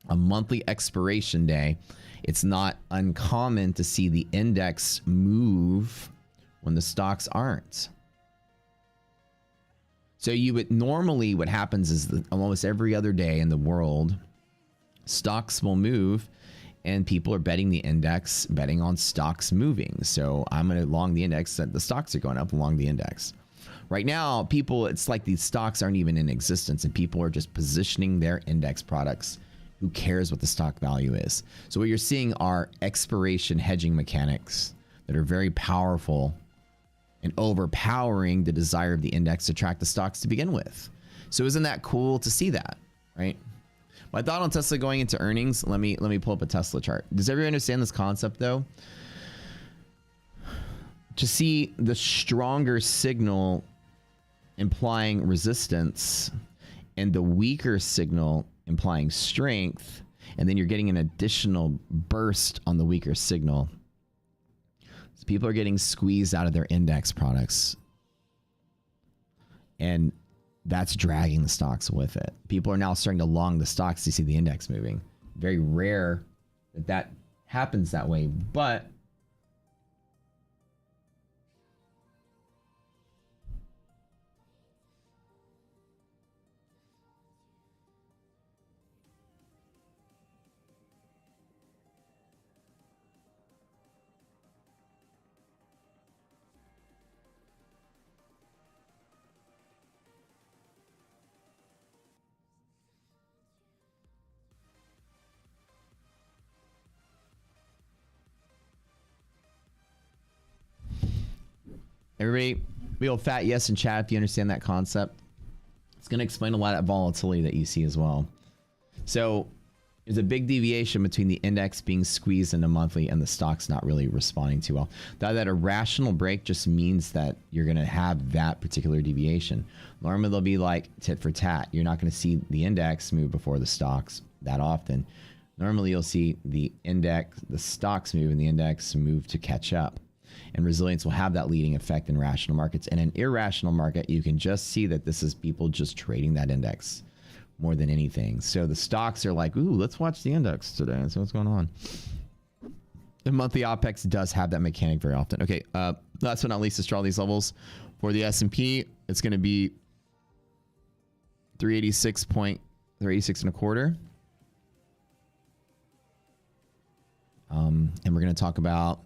A monthly expiration day, it's not uncommon to see the index move when the stocks aren't. So you would normally, what happens is that almost every other day in the world, stocks will move and people are betting the index, betting on stocks moving. So I'm going to long the index, that the stocks are going up along the index. Right now, people, it's like these stocks aren't even in existence and people are just positioning their index products. Who cares what the stock value is? So what you're seeing are expiration hedging mechanics that are very powerful and overpowering the desire of the index to track the stocks to begin with. So isn't that cool to see that, right? My thought on Tesla going into earnings, let me pull up a Tesla chart. Does everyone understand this concept though? To see the stronger signal implying resistance and the weaker signal implying strength, and then you're getting an additional burst on the weaker signal. So people are getting squeezed out of their index products, and that's dragging the stocks with it. People are now starting to long the stocks to see the index moving. Very rare that that happens that way, but everybody, be old fat yes in chat if you understand that concept. It's going to explain a lot of volatility that you see as well. So there's a big deviation between the index being squeezed in a monthly and the stocks not really responding too well. That a rational break just means that you're going to have that particular deviation. Normally they'll be like tit for tat. You're not going to see the index move before the stocks that often. Normally you'll see the index, the stocks move and the index move to catch up. And resilience will have that leading effect in rational markets. And in an irrational market, you can just see that this is people just trading that index more than anything. So the stocks are like, ooh, let's watch the index today and see what's going on. The monthly OPEX does have that mechanic very often. Okay, last but not least, let's draw these levels. For the S&P, it's going to be 386 and a quarter. And we're going to talk about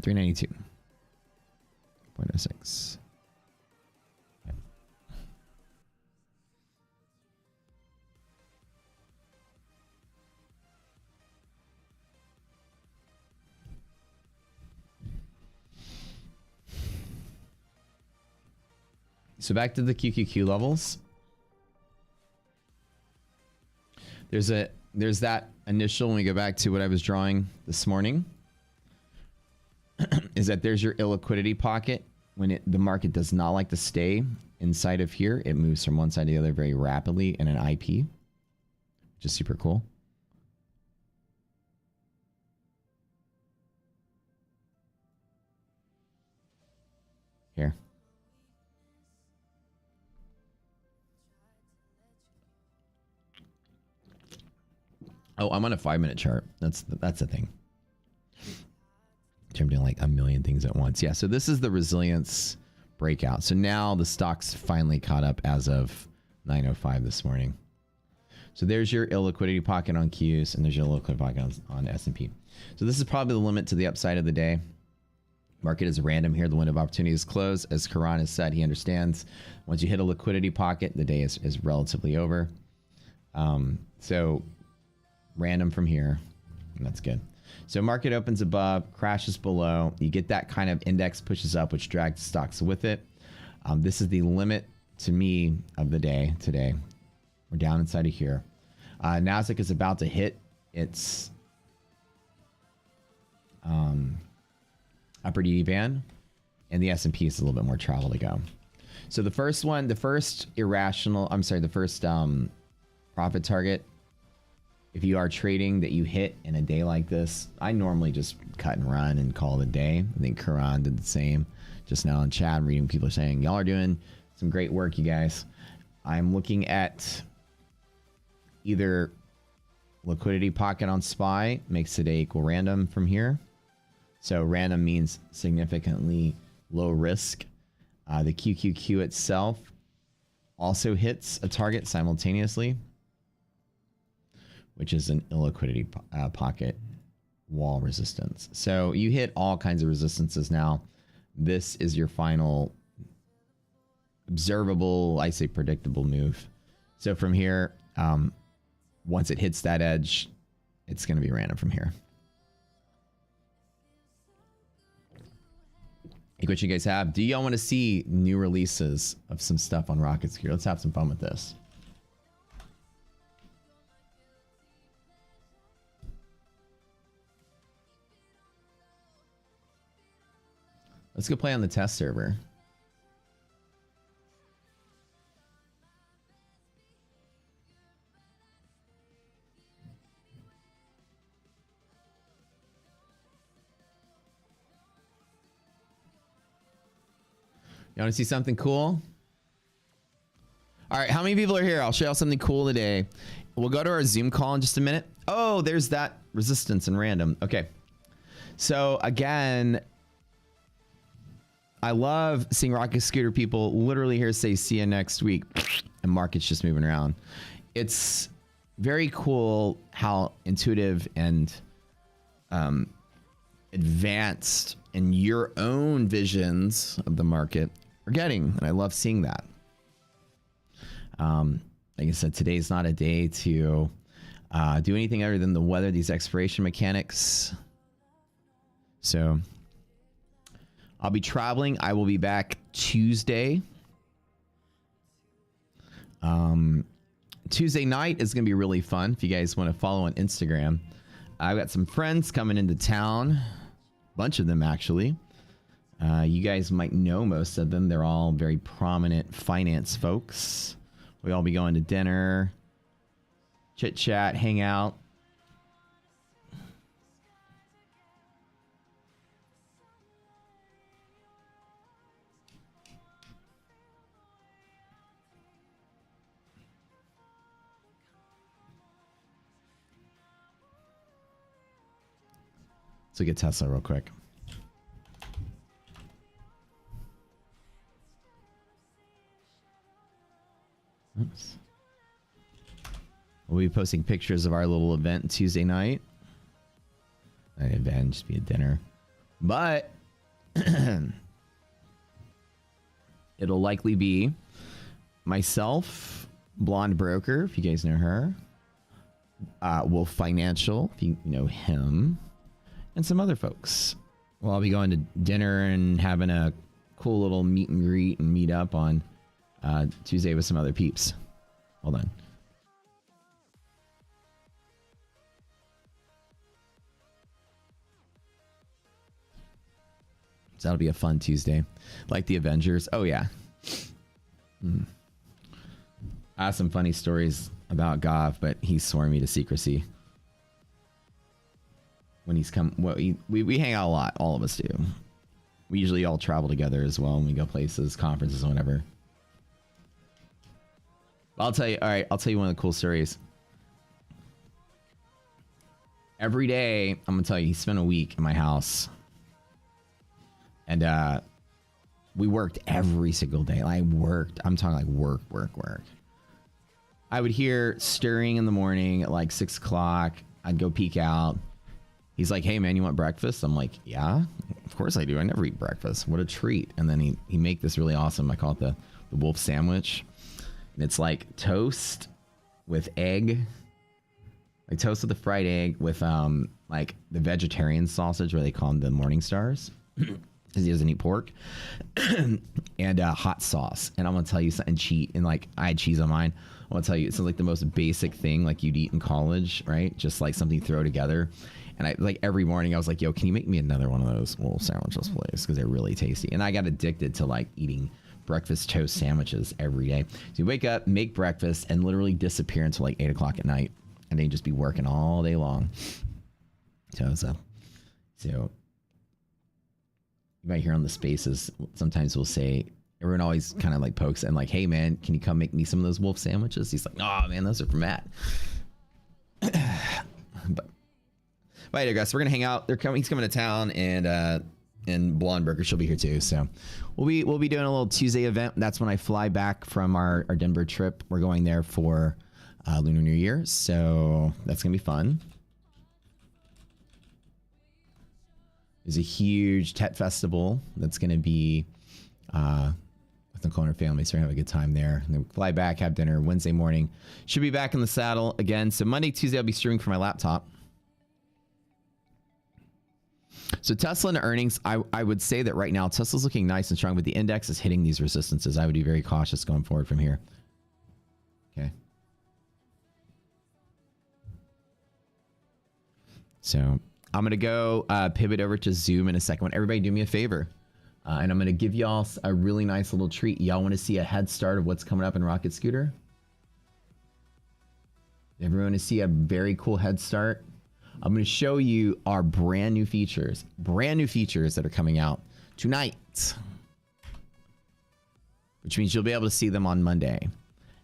392.06. Okay. So back to the QQQ levels. There's that initial, when we go back to what I was drawing this morning, is that there's your illiquidity pocket the market does not like to stay inside of here, it moves from one side to the other very rapidly in an IP, which is super cool. Here. Oh, I'm on a 5-minute chart. That's the thing. I'm doing like a million things at once. Yeah, so this is the resilience breakout. So now the stock's finally caught up as of 9:05 this morning. So there's your illiquidity pocket on Qs, and there's your illiquidity pocket on S&P. So this is probably the limit to the upside of the day. Market is random here. The window of opportunity is closed. As Karan has said, he understands once you hit a liquidity pocket, the day is relatively over. So random from here, and that's good. So market opens above, crashes below. You get that kind of index pushes up, which drags stocks with it. This is the limit to me of the day today. We're down inside of here. Nasdaq is about to hit its upper DD band, and the S&P is a little bit more travel to go. So the first profit target, if you are trading that you hit in a day like this, I normally just cut and run and call it a day. I think Karan did the same just now in chat. I'm reading people are saying, y'all are doing some great work, you guys. I'm looking at either liquidity pocket on SPY, makes it a equal random from here. So random means significantly low risk. The QQQ itself also hits a target simultaneously, which is an illiquidity pocket wall resistance. So you hit all kinds of resistances now. This is your final observable, I say predictable move. So from here, once it hits that edge, it's going to be random from here. Like what you guys have. Do y'all want to see new releases of some stuff on Rockets here? Let's have some fun with this. Let's go play on the test server. You want to see something cool? All right, how many people are here? I'll show you something cool today. We'll go to our Zoom call in just a minute. Oh, there's that resistance and random. Okay. So again, I love seeing Rocket Scooter people literally here say, see you next week. And market's just moving around. It's very cool how intuitive and advanced in your own visions of the market are getting. And I love seeing that. Like I said, today's not a day to do anything other than to weather these expiration mechanics. So I'll be traveling. I will be back Tuesday. Tuesday night is going to be really fun. If you guys want to follow on Instagram, I've got some friends coming into town. A bunch of them, actually. You guys might know most of them. They're all very prominent finance folks. We'll all be going to dinner, chit chat, hang out. So get Tesla real quick. Oops. We'll be posting pictures of our little event Tuesday night. An event, just be a dinner. But it'll likely be myself, Blonde Broker, if you guys know her. Wolf Financial, if you know him. And some other folks. Well, I'll be going to dinner and having a cool little meet and greet and meet up on Tuesday with some other peeps. Hold on. So that'll be a fun Tuesday. Like the Avengers. Oh, yeah. I have some funny stories about Gav, but he swore me to secrecy. When he's come, well, we hang out a lot. All of us do. We usually all travel together as well when we go places, conferences, and whatever. I'll tell you. All right, I'll tell you one of the cool stories. Every day, I'm gonna tell you, he spent a week in my house, and we worked every single day. I worked. I'm talking like work. I would hear stirring in the morning at like 6 o'clock. I'd go peek out. He's like, "Hey man, you want breakfast?" I'm like, "Yeah, of course I do. I never eat breakfast. What a treat!" And then he make this really awesome. I call it the wolf sandwich. And it's like toast with egg, like toast with a fried egg with like the vegetarian sausage, where they call them the Morning Stars, because he doesn't eat pork, and hot sauce. And I'm gonna tell you something. And like I had cheese on mine. I'm gonna tell you, it's like the most basic thing like you'd eat in college, right? Just like something you throw together. And I like every morning I was like, "Yo, can you make me another one of those wolf sandwiches, please?" Because they're really tasty. And I got addicted to like eating breakfast toast sandwiches every day. So you wake up, make breakfast, and literally disappear until like 8 o'clock at night, and then just be working all day long. So you might hear on the spaces, sometimes we'll say, everyone always kind of like pokes and like, "Hey man, can you come make me some of those wolf sandwiches?" He's like, "Oh man, those are for Matt." But I digress. We're gonna hang out. He's coming to town, and Blonde Burger, she'll be here too. So we'll be doing a little Tuesday event. That's when I fly back from our Denver trip. We're going there for Lunar New Year, so that's gonna be fun. There's a huge Tet festival that's gonna be with Nicole and her family, so we're gonna have a good time there. And then we fly back, have dinner Wednesday morning. Should be back in the saddle again. So Monday, Tuesday, I'll be streaming from my laptop. So Tesla and earnings, I would say that right now Tesla's looking nice and strong, but the index is hitting these resistances. I would be very cautious going forward from here. Okay. So I'm going to go pivot over to Zoom in a second. Everybody do me a favor. And I'm going to give y'all a really nice little treat. Y'all want to see a head start of what's coming up in Rocket Scooter? Everyone to see a very cool head start? I'm going to show you our brand new features that are coming out tonight, which means you'll be able to see them on Monday.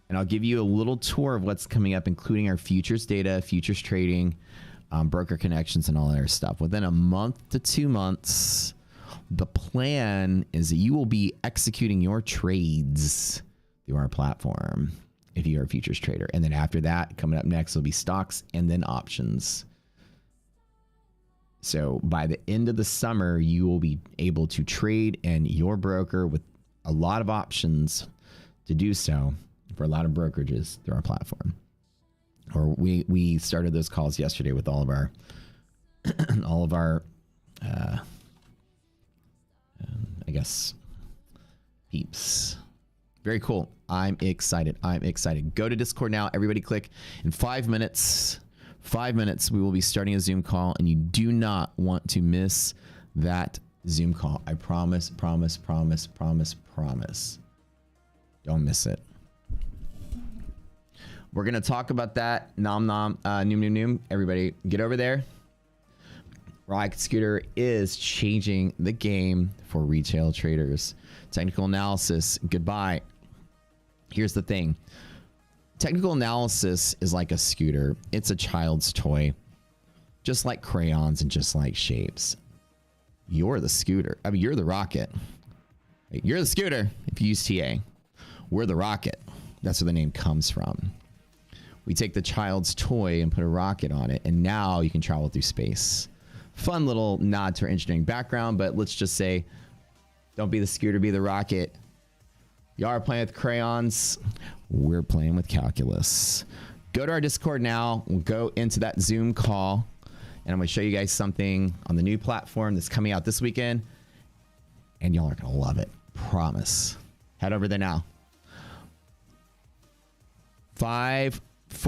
And I'll give you a little tour of what's coming up, including our futures data, futures trading, broker connections, and all that other stuff. Within a month to 2 months, the plan is that you will be executing your trades through our platform if you're a futures trader. And then after that, coming up next will be stocks and then options. So by the end of the summer, you will be able to trade in your broker with a lot of options to do so for a lot of brokerages through our platform. Or we started those calls yesterday with all of our I guess peeps. Very cool. I'm excited. Go to Discord now. Everybody click. In 5 minutes, we will be starting a Zoom call, and you do not want to miss that Zoom call. I promise. Don't miss it. We're going to talk about that. Noom. Everybody get over there. Rocket Scooter is changing the game for retail traders. Technical analysis, goodbye. Here's the thing. Technical analysis is like a scooter. It's a child's toy. Just like crayons and just like shapes. You're the scooter. I mean, you're the rocket. You're the scooter if you use TA. We're the rocket. That's where the name comes from. We take the child's toy and put a rocket on it, and now you can travel through space. Fun little nod to our engineering background, but let's just say, don't be the scooter, be the rocket. You are playing with crayons. We're playing with calculus. Go to our Discord now. We'll go into that Zoom call, and I'm going to show you guys something on the new platform that's coming out this weekend, and y'all are going to love it. Promise. Head over there now. 5